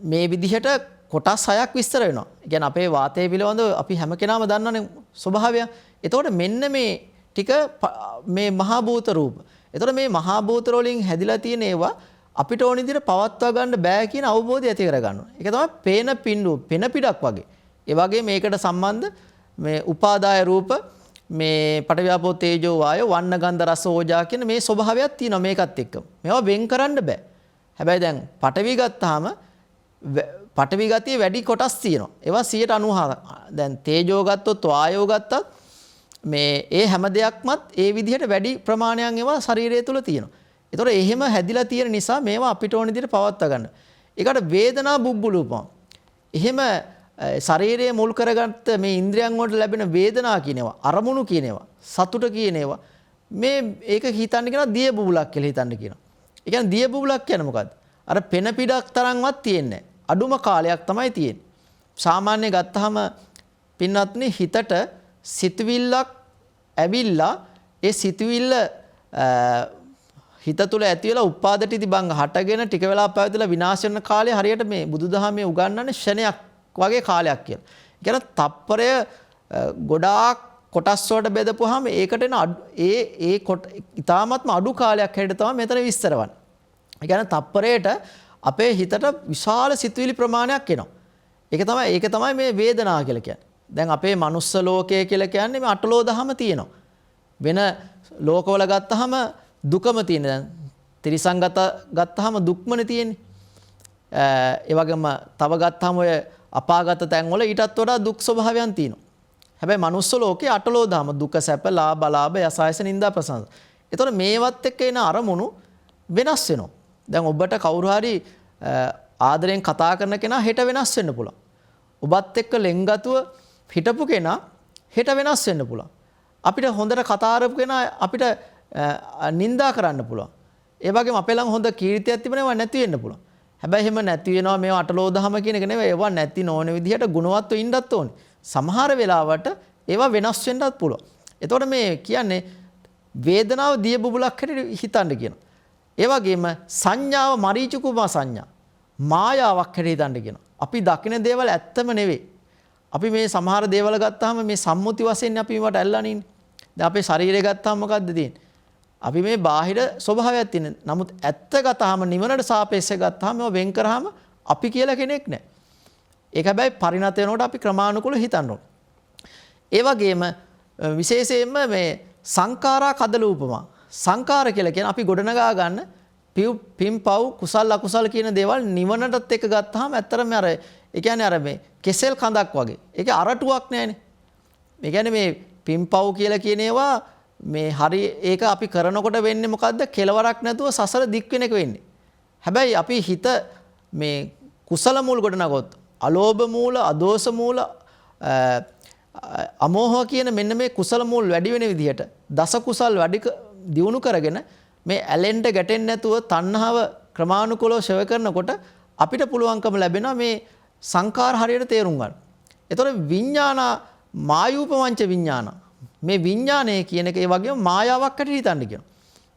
මේ විදිහට කොටස් 6ක් විස්තර වෙනවා. ඒ කියන්නේ අපේ වාතය පිළිබඳව අපි හැම කෙනාම දන්නවනේ ස්වභාවය. එතකොට මෙන්න ටික මේ මහා භූත රූප. එතකොට මේ මහා භූත වලින් හැදිලා තියෙන ඒවා අපිට ඕන විදිහට පවත්වා ගන්න බෑ කියන අවබෝධය ඇති කර ගන්නවා. ඒක තමයි පේන පින්ඩු පෙන පිටක් වගේ. ඒ වගේ මේකට සම්බන්ධ මේ උපාදාය රූප මේ පඨවි තේජෝ වායෝ වන්න ගන්ධ රස ඕජා කියන මේ ස්වභාවයක් තියෙනවා මේකත් එක්ක. මේවා වෙන් කරන්න බෑ. හැබැයි දැන් පඨවි ගත්තාම පඨවි ගතිය වැඩි කොටස් තියෙනවා. ඒවා 90%. දැන් තේජෝ ගත්තොත් වායෝ ගත්තත් මේ ඒ හැම දෙයක්මත් ඒ විදිහට වැඩි ප්‍රමාණයක් ඒවා ශරීරය තුල තියෙනවා. ඒතකොට එහෙම හැදිලා තියෙන නිසා මේවා අපිට ඕන විදිහට පවත්වා ගන්න. ඒකට වේදනා බුබ්බුලූපම. එහෙම ශරීරයේ මුල් කරගත්ත මේ ඉන්ද්‍රියන් වලට ලැබෙන වේදනා කියනවා අරමුණු කියනවා සතුට කියනවා මේ ඒක හිතන්න කියනවා දිය බුබුලක් කියලා හිතන්න කියනවා. ඒ කියන්නේ දිය බුබුලක් කියන්නේ මොකද්ද? අර පෙන පිටක් තරම්වත් තියෙන්නේ නැහැ. අඩුම කාලයක් තමයි තියෙන්නේ. සාමාන්‍ය ගත්තාම පින්වත්නි හිතට සිතවිල්ලක් ඇවිල්ලා ඒ සිතවිල්ල හිත තුළ ඇති වෙලා උපාදටි බංග හටගෙන ටික වෙලා පැවතිලා විනාශ වෙන කාලය හරියට මේ බුදුදහමේ උගන්වන්නේ ක්ෂණයක් වගේ කාලයක් කියලා. ඒ කියන්නේ තප්පරය ගොඩාක් කොටස් වලට බෙදපුවාම ඒකට එන ඒ ඊටාත්ම අඩු කාලයක් හැටියට තමයි මෙතන විස්තර වන්නේ. ඒ කියන්නේ තප්පරයට අපේ හිතට විශාල සිතුවිලි ප්‍රමාණයක් එනවා. ඒක තමයි මේ වේදනාව කියලා කියන්නේ. දැන් අපේ මනුස්ස ලෝකය කියලා කියන්නේ මේ අටලෝ දහම තියෙනවා. වෙන ලෝකවල ගත්තාම දුකම තියෙන. දැන් ත්‍රිසංගත ගත්තාම දුක්මනේ තියෙන්නේ. ඒ වගේම තව ගත්තාම ඔය අපාගත තැන්වල ඊටත් වඩා දුක් ස්වභාවයන් තියෙනවා. හැබැයි මනුස්ස ලෝකේ අටලෝ දහම දුක සැප ලාභ අලාභ යසායස නිന്ദා ප්‍රසංස. ඒතකොට මේවත් එක්ක එන අරමුණු වෙනස් වෙනවා. දැන් ඔබට කවුරු හරි ආදරෙන් කතා කරන කෙනා හෙට වෙනස් වෙන්න පුළුවන්. ඔබත් එක්ක ලෙන්ගතුව හිටපු කෙනා හෙට වෙනස් වෙන්න පුළුවන්. අපිට හොඳට කතා කරපු කෙනා අපිට නිന്ദා කරන්න පුළුවන්. ඒ වගේම අපේ ළඟ හොඳ කීර්තියක් තිබෙනවා නැති වෙන්න පුළුවන්. හැබැයි එහෙම නැති වෙනවා මේවා අටලෝ දහම කියන එක නෙවෙයි. ඒවා නැති නොවන විදිහට ගුණවත්ව ඉන්නත් ඕනේ. සමහර වෙලාවට ඒවා වෙනස් වෙන්නත් පුළුවන්. එතකොට මේ කියන්නේ වේදනාව දිය බුබුලක් හැටියට හිතන්න කියනවා. ඒ වගේම සංඥාව මරීචිකුමා සංඥා මායාවක් හැටියට හිතන්න කියනවා. අපි දකින දේවල් ඇත්තම නෙවෙයි. අපි මේ සමහර දේවල් ගත්තාම මේ සම්මුති වශයෙන් අපි මේවට ඇල්ලානේ ඉන්නේ. දැන් අපේ ශරීරය ගත්තාම මොකද්ද තියෙන්නේ? අපි මේ බාහිර ස්වභාවයක් තියෙන. නමුත් ඇත්ත ගත්තාම නිවනට සාපේක්ෂව ගත්තාම මේව වෙන් කරාම අපි කියලා කෙනෙක් නැහැ. ඒක හැබැයි පරිණත වෙනකොට අපි ක්‍රමානුකූලව හිතන්න ඕනේ. ඒ වගේම විශේෂයෙන්ම මේ සංඛාරා කදලූපමා සංඛාර කියලා කියන්නේ අපි ගොඩනගා ගන්න පිම්පව් කුසල් අකුසල් කියන දේවල් නිවනටත් එක ගත්තාම ඇත්තටම අර ඒ කියන්නේ අර මේ කෙසෙල් කඳක් වගේ. ඒකේ අරටුවක් නැහැනේ. ඒ කියන්නේ මේ පිම්පව් කියලා කියන ඒවා මේ හරි ඒක අපි කරනකොට වෙන්නේ මොකද්ද? කෙලවරක් නැතුව සසර දික් වෙන එක වෙන්නේ. හැබැයි අපි හිත මේ කුසල මූල ගොඩනගොත් අලෝභ මූල, අදෝස මූල, අමෝහ කියන මෙන්න මේ කුසල මූල වැඩි වෙන විදිහට දස කුසල් වැඩි දියුණු කරගෙන මේ ඇලෙන්න ගැටෙන්නේ නැතුව තණ්හාව ක්‍රමානුකූලව ශව කරනකොට අපිට පුළුවන්කම ලැබෙනවා මේ සංකාර හරියට තේරුම් ගන්න. ඒතකොට විඥාන මායූපවංච විඥාන මේ විඥානය කියන එක ඒ වගේම මායාවක් හැටියට හිතන්න කියනවා.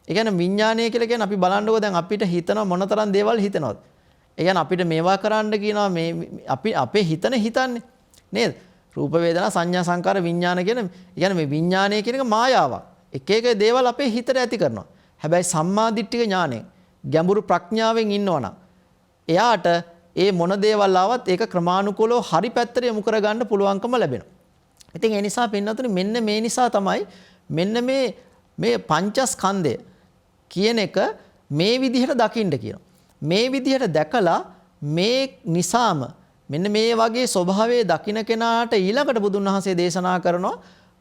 ඒ කියන්නේ විඥානය කියලා කියන්නේ අපි බලන්නකෝ දැන් අපිට හිතන මොනතරම් දේවල් හිතනවද? ඒ කියන්නේ අපිට මේවා කරන්න කියනවා මේ අපි අපේ හිතන්නේ නේද? රූප වේදනා සංඥා සංකාර විඥාන කියන කියන්නේ මේ විඥානය කියන එක මායාවක්. එක එක දේවල් අපේ හිතට ඇති කරනවා. හැබැයි සම්මා දිට්ඨික ඥාණයෙන් ගැඹුරු ප්‍රඥාවෙන් ඉන්නවනම් එයාට ඒ මොන දේවල් ආවත් ඒක ක්‍රමානුකූලව හරි පැත්තට යොමු කරගන්න පුළුවන්කම ලැබෙනවා. ඉතින් ඒ නිසා පින්නතුනි මෙන්න මේ නිසා තමයි මෙන්න මේ පංචස්කන්ධය කියන එක මේ විදිහට දකින්න කියනවා. මේ විදිහට දැකලා මේ නිසාම මෙන්න මේ වගේ ස්වභාවයේ දකින්න කෙනාට ඊළඟට බුදුන් වහන්සේ දේශනා කරනවා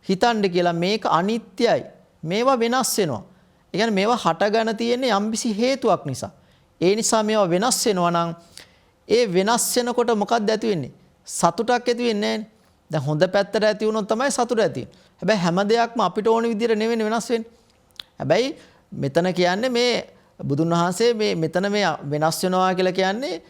හිතන්න කියලා මේක අනිත්‍යයි. මේවා වෙනස් වෙනවා. ඒ කියන්නේ මේවා හටගෙන තියෙන්නේ යම්කිසි හේතුවක් නිසා. ඒ නිසා මේවා වෙනස් වෙනවා නම් ඒ වෙනස් වෙනකොට මොකක්ද ඇති වෙන්නේ? සතුටක් ඇති වෙන්නේ නැහැ. දැන් හොඳ පැත්තට ඇති වුණොත් තමයි සතුට ඇති වෙන්නේ. හැබැයි හැම දෙයක්ම අපිට ඕන විදිහට නෙවෙයි වෙනස් වෙන්නේ. හැබැයි මෙතන කියන්නේ මේ බුදුන් වහන්සේ මේ මෙතන මේ වෙනස් වෙනවා කියලා කියන්නේ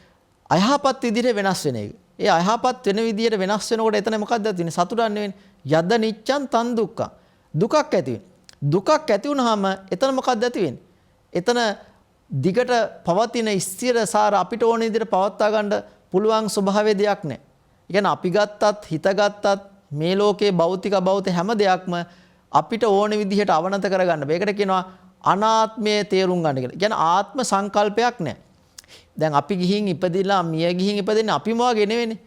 අයහපත් විදිහට වෙනස් වෙන එක. ඒ අයහපත් වෙන විදිහට වෙනස් වෙනකොට එතන මොකක්ද ඇති වෙන්නේ? සතුටක් නෙවෙයි. යද්ද නිච්ඡන් තන් දුක්ඛ. දුකක් ඇති වෙන්නේ. දුකක් ඇති වුනහම එතන මොකක්ද ඇති වෙන්නේ? එතන දිගට පවතින ස්ථිරසාර අපිට ඕන විදිහට පවත්වා ගන්න පුළුවන් ස්වභාවයේ දෙයක් නැහැ. ඒ කියන්නේ අපි ගත්තත් හිත ගත්තත් මේ ලෝකේ භෞතික හැම දෙයක්ම අපිට ඕන විදිහට අවනත කරගන්න බෑ. ඒකට කියනවා අනාත්මයේ තේරුම් ගන්න කියලා. කියන්නේ ආත්ම සංකල්පයක් නැහැ. දැන් අපි ගිහින් ඉපදිලා මිය ගිහින් ඉපදෙන්නේ අපිම වගේ නෙවෙයිනේ.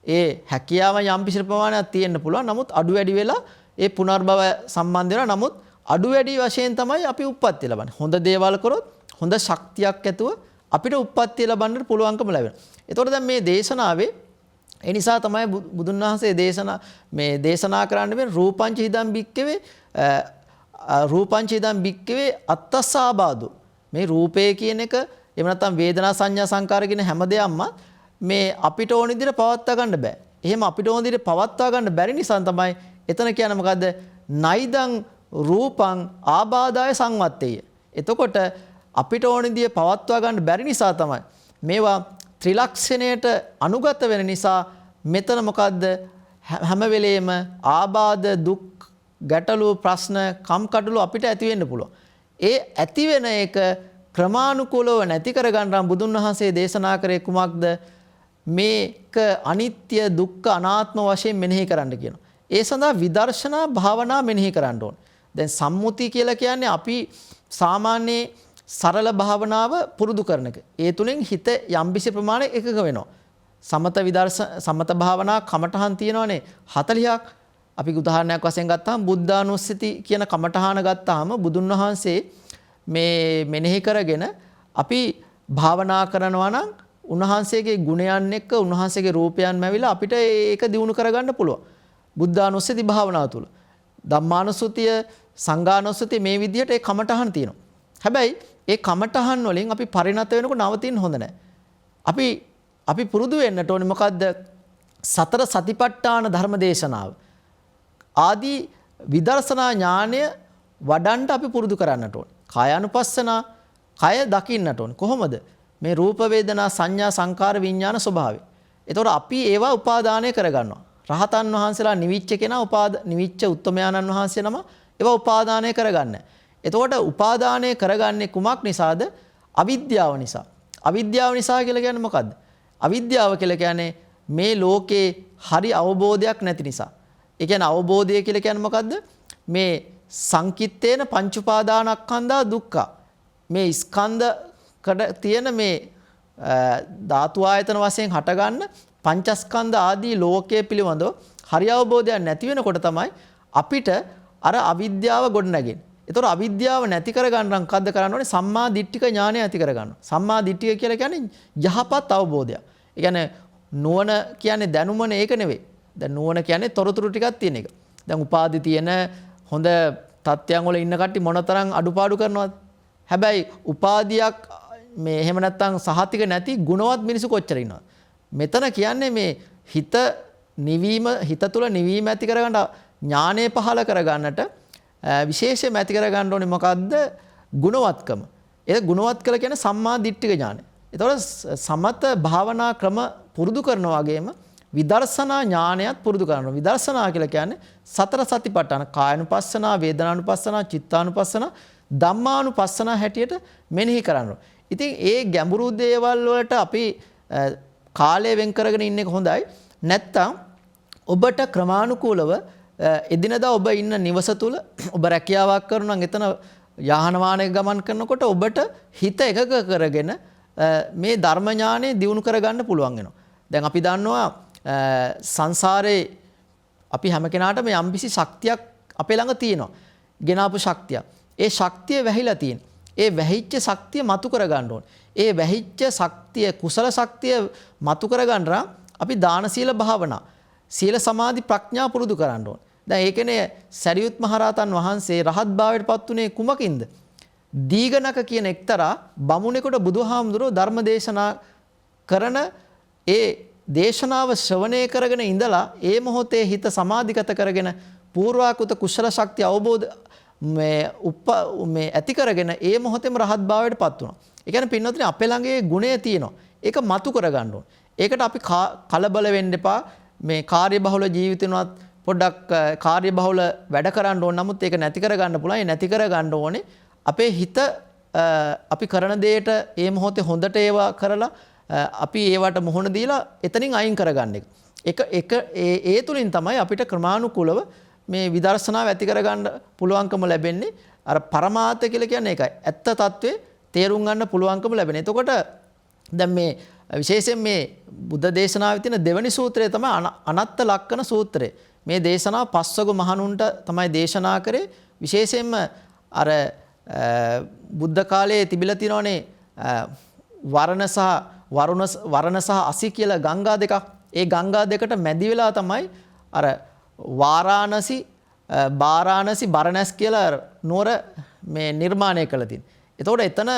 ඒ හැකියාව යම් කිසි ප්‍රමාණයක් තියෙන්න පුළුවන්. නමුත් අඩු වැඩි වෙලා ඒ පුනර්භව සම්බන්ධ වෙනවා. නමුත් අඩු වැඩි වශයෙන් තමයි අපි උප්පත්ති ලබන්නේ. හොඳ දේවල් කරොත් හොඳ ශක්තියක් ඇතුව අපිට උප්පත්ති ලබන්න පුළුවන්කම ලැබෙනවා. ඒතකොට දැන් මේ දේශනාවේ ඒ නිසා තමයි බුදුන් වහන්සේ දේශනා කරන්න මේ රූපංච හිදම් බික්කවේ රූපංච හිදම් බික්කවේ අත්තස්සාබාදු. මේ රූපය කියන එක එහෙම නැත්නම් වේදනා සංඥා සංකාර කියන හැම දෙයක්ම මේ අපිට ඕන විදිහට පවත්වා ගන්න බෑ. එහෙම අපිට ඕන විදිහට පවත්වා ගන්න බැරි නිසා තමයි එතන කියන්නේ මොකද්ද? නයිදං රූපං ආබාධාය සංවත්තේය. එතකොට අපිට ඕන විදිහට පවත්වා ගන්න බැරි නිසා තමයි මේවා ත්‍රිලක්ෂණයට අනුගත වෙන නිසා මෙතන මොකද්ද හැම වෙලෙම ආබාධ දුක් ගැටලු ප්‍රශ්න කම්කටොළු අපිට ඇති වෙන්න පුළුවන්. ඒ ඇති වෙන එක ක්‍රමානුකූලව නැති කර ගන්න බුදුන් වහන්සේ දේශනා කරේ කුමක්ද? මේක අනිත්‍ය දුක්ඛ අනාත්ම වශයෙන් මෙනෙහි කරන්න කියනවා. ඒ සඳහා විදර්ශනා භාවනා මෙනෙහි කරන්න ඕන. දැන් සම්මුති කියලා කියන්නේ අපි සාමාන්‍ය සරල භාවනාව පුරුදු කරන එක. ඒ තුලින් හිත යම්කිසි ප්‍රමාණයක එකක වෙනවා. සමත භාවනා කමඨහන් තියෙනවානේ 40ක්. අපි උදාහරණයක් වශයෙන් ගත්තාම බුද්ධානුස්සති කියන කමඨහන ගත්තාම බුදුන් වහන්සේ මේ මෙනෙහි කරගෙන අපි භාවනා කරනවා නම් උන්වහන්සේගේ ගුණයන් එක්ක උන්වහන්සේගේ රූපයන් මැවිලා අපිට ඒක දිනු කරගන්න පුළුවන්. බුද්ධානුස්සති භාවනාව තුළ. ධම්මානුස්සතිය, සංඝානුස්සතිය මේ විදිහට ඒ කමඨහන් තියෙනවා. හැබැයි ඒ කමඨහන් වලින් අපි පරිණත වෙනකොට නවතින්න හොඳ නැහැ. අපි පුරුදු වෙන්නට ඕනේ මොකද්ද? සතර සතිපට්ඨාන ධර්ම දේශනාව. ආදී විදර්ශනා ඥානය වඩන්න අපි පුරුදු කරන්නට ඕනේ. කායානුපස්සනා, කය දකින්නට ඕනේ. කොහොමද? මේ රූප වේදනා සංඥා සංකාර විඥාන ස්වභාවය. ඒතකොට අපි ඒවා උපාදානය කරගන්නවා. රහතන් වහන්සේලා නිවිච්ච කෙනා නිවිච්ච උත්තමයාණන් වහන්සේ නම ඒවා උපාදානය කරගන්නේ. එතකොට උපාදානය කරගන්නේ කුමක් නිසාද? අවිද්‍යාව නිසා. අවිද්‍යාව නිසා කියලා කියන්නේ මොකද්ද? අවිද්‍යාව කියලා කියන්නේ මේ ලෝකේ හරි අවබෝධයක් නැති නිසා. ඒ කියන්නේ අවබෝධය කියලා කියන්නේ මොකද්ද? මේ සංකිට්ඨේන පංච උපාදානස්කන්ධා දුක්ඛ. මේ ස්කන්ධකට තියෙන මේ ධාතු ආයතන වශයෙන් හටගන්න පංචස්කන්ධ ආදී ලෝකයේ පිළිබඳව හරි අවබෝධයක් නැති වෙනකොට තමයි අපිට අර අවිද්‍යාව ගොඩ නැගෙන්නේ. ඒතකොට අවිද්‍යාව නැති කරගන්න නම් මොකද්ද කරන්න ඕනේ? සම්මා දිට්ඨික ඥානය ඇති කරගන්න. සම්මා දිට්ඨිය කියලා කියන්නේ යහපත් අවබෝධයක්. ඒ කියන්නේ නුවණ කියන්නේ දැනුමනේ ඒක නෙවෙයි. දැන් නුවණ කියන්නේ තොරතුරු ටිකක් තියෙන එක. දැන් උපාදි තියෙන හොඳ තත්ත්වයන් වල ඉන්න කට්ටිය මොනතරම් අඩුපාඩු කරනවද? හැබැයි උපාදියක් මේ එහෙම නැත්තම් සහතික නැති ගුණවත් මිනිස්සු කොච්චර ඉන්නවද? මෙතන කියන්නේ මේ හිත තුළ නිවීම ඇති කරගන්න ඥානය පහළ කරගන්නට විශේෂයෙන්ම ඇති කරගන්න ඕනේ මොකද්ද? ගුණවත්කම. ඒ ගුණවත් කියලා කියන්නේ සම්මා දිට්ඨික ඥානය. ඒතකොට සමත භාවනා ක්‍රම පුරුදු කරනවා වගේම විදර්ශනා ඥානයත් පුරුදු කරනවා. විදර්ශනා කියලා කියන්නේ සතර සතිපට්ඨාන කායानुපස්සනා, වේදනානුපස්සනා, චිත්තානුපස්සනා, ධම්මානුපස්සනා හැටියට මෙනෙහි කරනවා. ඉතින් ඒ ගැඹුරු දේවල් වලට අපි කාලය වෙන් කරගෙන ඉන්න එක හොඳයි. නැත්තම් ඔබට ක්‍රමානුකූලව එදිනදා ඔබ ඉන්න නිවස තුල ඔබ රැකියාවක් කරනවා නම් එතන යාහන වාහනයක ගමන් කරනකොට ඔබට හිත එකක කරගෙන මේ ධර්ම ඥානෙ දියුණු කරගන්න පුළුවන් වෙනවා. දැන් අපි දන්නවා සංසාරේ අපි හැම කෙනාටම යම්කිසි ශක්තියක් අපේ ළඟ තියෙනවා. ගෙනාපු ශක්තියක්. ඒ ශක්තිය වැහිලා තියෙන. ඒ වැහිච්ච ශක්තිය මතු කරගන්න ඕනේ. ඒ වැහිච්ච ශක්තිය කුසල ශක්තිය මතු කරගන්න අපි දාන සීල භාවනා සීල සමාධි ප්‍රඥා පුරුදු කරන්න ඕනේ. දැන් ඒකනේ සරියුත් මහරහතන් වහන්සේ රහත් භාවයට පත් උනේ කුමකින්ද? දීඝනක කියන එක්තරා බමුණෙකුට බුදුහාමුදුරුවෝ ධර්ම දේශනා කරන ඒ දේශනාව ශ්‍රවණය කරගෙන ඉඳලා ඒ මොහොතේ හිත සමාධිගත කරගෙන පූර්වාකෘත කුසල ශක්තිය අවබෝධ මේ ඇති කරගෙන ඒ මොහොතේම රහත් භාවයට පත් වුණා. ඒ කියන්නේ පින්වත්නි අපේ ළඟේ ගුණය තියෙනවා. ඒක මතු කරගන්න ඕන. ඒකට අපි කලබල වෙන්න එපා. මේ කාර්යබහුල ජීවිතේනවත් පොඩ්ඩක් කාර්යබහුල වැඩ කරන්න ඕන. නමුත් ඒක නැති කරගන්න පුළුවන්. ඒ නැති කරගන්න ඕනේ අපේ හිත අපි කරන දෙයට ඒ මොහොතේ හොඳට ඒවා කරලා අපි ඒවට මුහුණ දීලා එතනින් අයින් කරගන්න එක. ඒ තුලින් තමයි අපිට ක්‍රමානුකූලව මේ විදර්ශනාව ඇති කරගන්න පුළුවන්කම ලැබෙන්නේ අර පරමාර්ථ කියලා කියන්නේ ඒකයි. ඇත්ත తත්වේ තේරුම් ගන්න පුළුවන්කම ලැබෙන. එතකොට දැන් මේ විශේෂයෙන් මේ බුද්ධ දේශනාවේ තියෙන දෙවැනි සූත්‍රය තමයි අනත්ත ලක්කන සූත්‍රය. මේ දේශනාව පස්වග මහණුන්ට තමයි දේශනා කරේ. විශේෂයෙන්ම අර බුද්ධ කාලයේ තිබිලා තියෙනවනේ වරණ සහ අසි කියලා ගංගා දෙකක්. ඒ ගංගා දෙකට මැදි වෙලා තමයි අර වාරාණසි බාරාණසි බරණැස් කියලා නුවර මේ නිර්මාණය කළ තියෙන්නේ. එතකොට එතන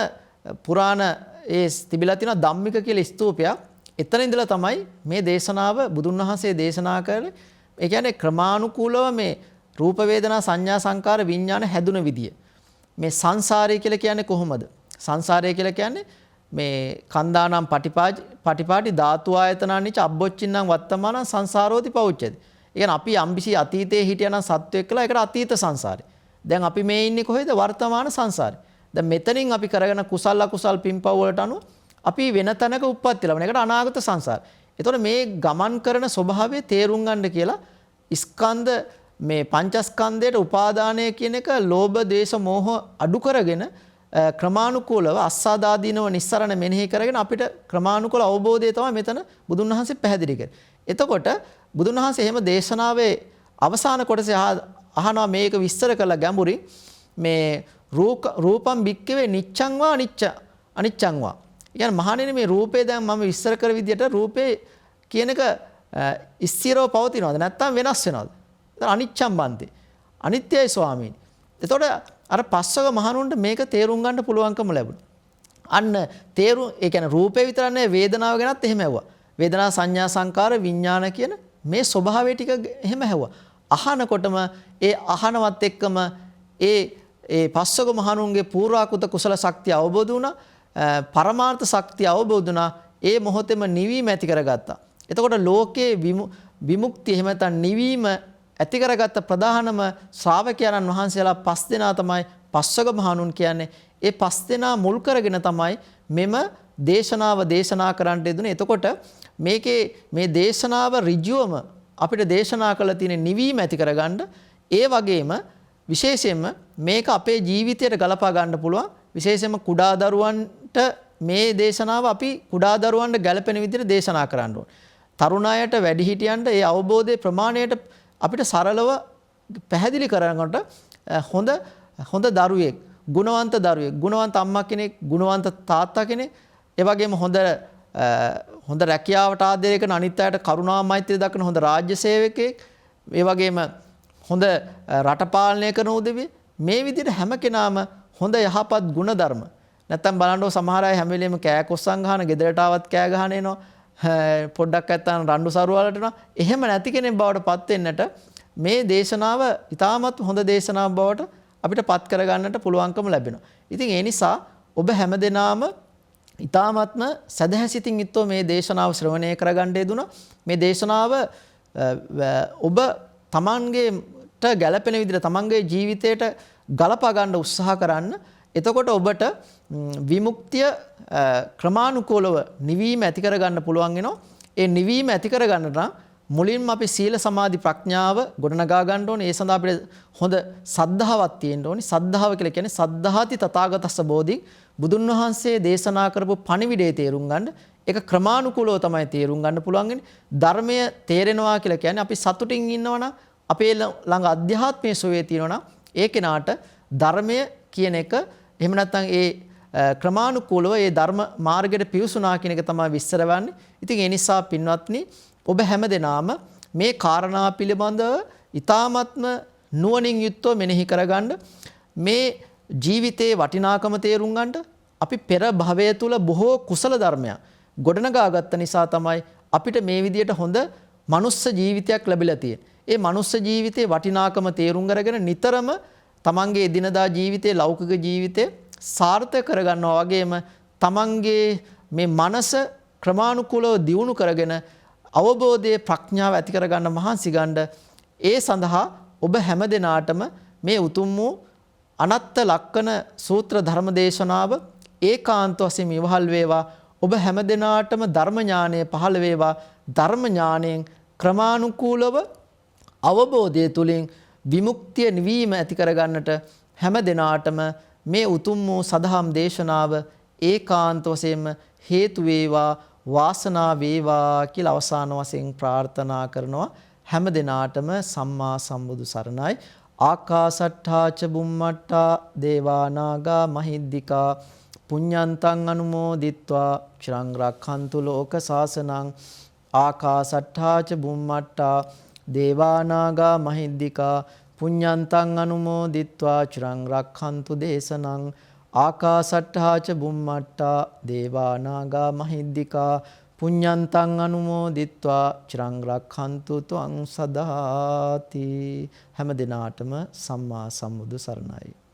පුරාණ ඒ තිබිලා තියෙන ධම්මික කියලා ස්තූපයක්. එතන ඉඳලා තමයි මේ දේශනාව බුදුන් වහන්සේ දේශනා කරේ. ඒ කියන්නේ ක්‍රමානුකූලව මේ රූප වේදනා සංඥා සංකාර විඥාන හැදුන විදිය. මේ සංසාරය කියලා කියන්නේ කොහොමද? සංසාරය කියලා කියන්නේ මේ කන්දානම් පටිපාටි ධාතු ආයතනානිච අබ්බොච්චින්නම් වත්තමාන සංසාරෝති පෞච්චති. ඒ කියන්නේ අපි යම්කිසි අතීතයේ හිටියනම් සත්වයක් කියලා ඒකට අතීත සංසාරේ. දැන් අපි මේ ඉන්නේ කොහෙද? වර්තමාන සංසාරේ. දැන් මෙතනින් අපි කරගෙන කුසල අකුසල් පින්පව් වලට අනුව අපි වෙන තැනක උප්පත්ති ලබන එකට අනාගත සංසාර. එතකොට මේ ගමන් කරන ස්වභාවය තේරුම් ගන්න කියලා ස්කන්ධ මේ පංචස්කන්ධයට උපාදානය කියන එක ලෝභ දේශ මොහ අඩු කරගෙන ක්‍රමානුකූලව අස්සාදාදීනව නිස්සරණ මෙනෙහි කරගෙන අපිට ක්‍රමානුකූල අවබෝධය තමයි මෙතන බුදුන් වහන්සේ පැහැදිලි කරේ. එතකොට බුදුන් වහන්සේ එහෙම දේශනාවේ අවසාන කොටසේ අහනවා මේක විස්තර කරලා ගැඹුරින් මේ රූපම් භික්කවේ නිච්ඡං වා අනිච්ඡං වා. يعني මහණෙනි මේ රූපේ දැන් මම විස්තර කර විදිහට රූපේ කියන එක ස්ථිරව පවතිනවද නැත්නම් වෙනස් වෙනවද? අනිච්ඡම් බන්ති. අනිත්‍යයි ස්වාමීනි. එතකොට අර පස්වග මහණුන්ට මේක තේරුම් ගන්න පුළුවන්කම ලැබුණා. අන්න ඒ කියන්නේ රූපේ විතර නෙවෙයි වේදනාව ගැනත් එහෙම ඇහුවා. වේදනා සංඥා සංකාර විඥාන කියන මේ ස්වභාවය ටික එහෙම ඇහුවා. අහනකොටම ඒ අහනවත් එක්කම ඒ පස්වග මහණුන්ගේ පූර්වාකෘත කුසල ශක්තිය අවබෝධ වුණා. පරමාර්ථ ශක්තිය අවබෝධ වුණා. ඒ මොහොතේම නිවීම ඇති කරගත්තා. එතකොට ලෝකේ විමුක්තිය එහෙම නැත්නම් නිවීම ඇති කරගත්ත ප්‍රධානම ශ්‍රාවකයන්න් වහන්සේලා 5 දෙනා තමයි පස්වග මහණුන් කියන්නේ. ඒ 5 දෙනා මුල් කරගෙන තමයි මෙම දේශනාව දේශනා කරන්නට යෙදුනේ. එතකොට මේකේ මේ දේශනාව ඍජුවම අපිට දේශනා කළ තියෙන නිවීම ඇති කරගන්න ඒ වගේම විශේෂයෙන්ම මේක අපේ ජීවිතයට ගලපා ගන්න පුළුවන්. විශේෂයෙන්ම කුඩා දරුවන්ට මේ දේශනාව අපි කුඩා දරුවන්ට ගැළපෙන විදිහට දේශනා කරන්න ඕනේ. තරුණ අයට වැඩිහිටියන්ට ඒ අවබෝධයේ ප්‍රමාණයට අපිට සරලව පැහැදිලි කරනකොට හොඳ දරුවෙක්, ගුණවන්ත දරුවෙක්, ගුණවන්ත අම්මා කෙනෙක්, ගුණවන්ත තාත්තා කෙනෙක්, ඒ වගේම හොඳ රැකියාවට ආදරය කරන අනිත් අයට කරුණා මෛත්‍රිය දක්වන හොඳ රාජ්‍ය සේවකයෙක්, ඒ වගේම හොඳ රට පාලනය කරන උදවිය, මේ විදිහට හැම කෙනාම හොඳ යහපත් ගුණධර්ම. නැත්තම් බලන්නකො සමහර අය හැම වෙලෙම කෑකොස්සන් ගහන, ගෙදරට ආවත් කෑ ගහන එනවා. පොඩ්ඩක් නැත්තම් රණ්ඩු සරුවලට යනවා. එහෙම නැති කෙනෙක් බවට පත් වෙන්නට මේ දේශනාව ඉතාමත් හොඳ දේශනාවක් බවට අපිට පත් කරගන්නට පුළුවන්කම ලැබෙනවා. ඉතින් ඒ නිසා ඔබ හැමදෙනාම ඉතාමත්ම සදහැසිතින් යුක්තව මේ දේශනාව ශ්‍රවණය කරගන්න යෙදුණා. මේ දේශනාව ඔබ තමන්ගේට ගැළපෙන විදිහට තමන්ගේ ජීවිතයට ගලපා ගන්න උත්සාහ කරන්න. එතකොට ඔබට විමුක්තිය ක්‍රමානුකූලව නිවීම ඇති කරගන්න පුළුවන් වෙනවා. ඒ නිවීම ඇති කරගන්න නම් මුලින්ම අපි සීල සමාධි ප්‍රඥාව ගොඩනගා ගන්න ඕනේ. ඒ සඳහා අපිට හොඳ සද්ධාවක් තියෙන්න ඕනේ. සද්ධාව කියලා කියන්නේ සද්ධාති තථාගතස්ස බෝධි. බුදුන් වහන්සේ දේශනා කරපු පණිවිඩය තේරුම් ගන්න. ඒක ක්‍රමානුකූලව තමයි තේරුම් ගන්න පුළුවන් වෙන්නේ. ධර්මය තේරෙනවා කියලා කියන්නේ අපි සතුටින් ඉන්නවනම් අපේ ළඟ අධ්‍යාත්මයේ සුවය තියෙනවා. ඒ කෙනාට ධර්මය කියන එක එහෙම නැත්නම් ඒ ක්‍රමානුකූලව ඒ ධර්ම මාර්ගයට පිවිසුනා කියන එක තමයි විස්තර වෙන්නේ. ඉතින් ඒ නිසා පින්වත්නි ඔබ හැමදෙනාම මේ කාරණා පිළිබඳව ඊ타ත්ම නුවණින් යුක්තව මෙනෙහි කරගන්න. මේ ජීවිතයේ වටිනාකම තේරුම් ගන්නට අපි පෙර භවය තුල බොහෝ කුසල ධර්මයන් ගොඩනගාගත්ත නිසා තමයි අපිට මේ විදියට හොඳ මනුස්ස ජීවිතයක් ලැබිලා තියෙන්නේ. ඒ මනුස්ස ජීවිතයේ වටිනාකම තේරුම් අරගෙන නිතරම තමන්ගේ එදිනදා ජීවිතයේ ලෞකික ජීවිතේ සාර්ථක කරගන්නවා වගේම තමන්ගේ මේ මනස ක්‍රමානුකූලව දියුණු කරගෙන අවබෝධයේ ප්‍රඥාව ඇති කරගන්න මහන්සි ගන්න. ඒ සඳහා ඔබ හැමදෙනාටම මේ උතුම් වූ අනත්ත ලක්කන සූත්‍ර ධර්ම දේශනාව ඒකාන්ත වශයෙන් ඉවහල් වේවා. ඔබ හැමදෙනාටම ධර්ම ඥානය පහළ වේවා. ධර්ම ඥාණයෙන් ක්‍රමානුකූලව අවබෝධය තුලින් විමුක්තිය නිවීම ඇති කරගන්නට හැම දිනාටම මේ උතුම් වූ සදහම් දේශනාව ඒකාන්ත වශයෙන්ම හේතු වේවා වාසනාව වේවා කියලා අවසාන වශයෙන් ප්‍රාර්ථනා කරනවා. හැම දිනාටම සම්මා සම්බුදු සරණයි. ආකාසට්ඨා ච බුම්මට්ඨා දේවා නාග මහිද්దికා පුඤ්ඤන්තං අනුමෝදිත්වා චිරං රක්ඛන්තු ලෝක සාසනං. ආකාසට්ඨා ච බුම්මට්ඨා දේවා නාග මහිද්దికා පුඤ්ඤන්තං අනුමෝදිත්වා චිරං රක්ඛන්තු දේශනං. ආකාසට්ඨා ච බුම්මට්ඨා දේවා නාග මහිද්దికා පුඤ්ඤන්තං අනුමෝදිත්වා චිරං රක්ඛන්තු ත්වං සදාති. හැම දිනාටම සම්මා සම්බුදු සරණයි.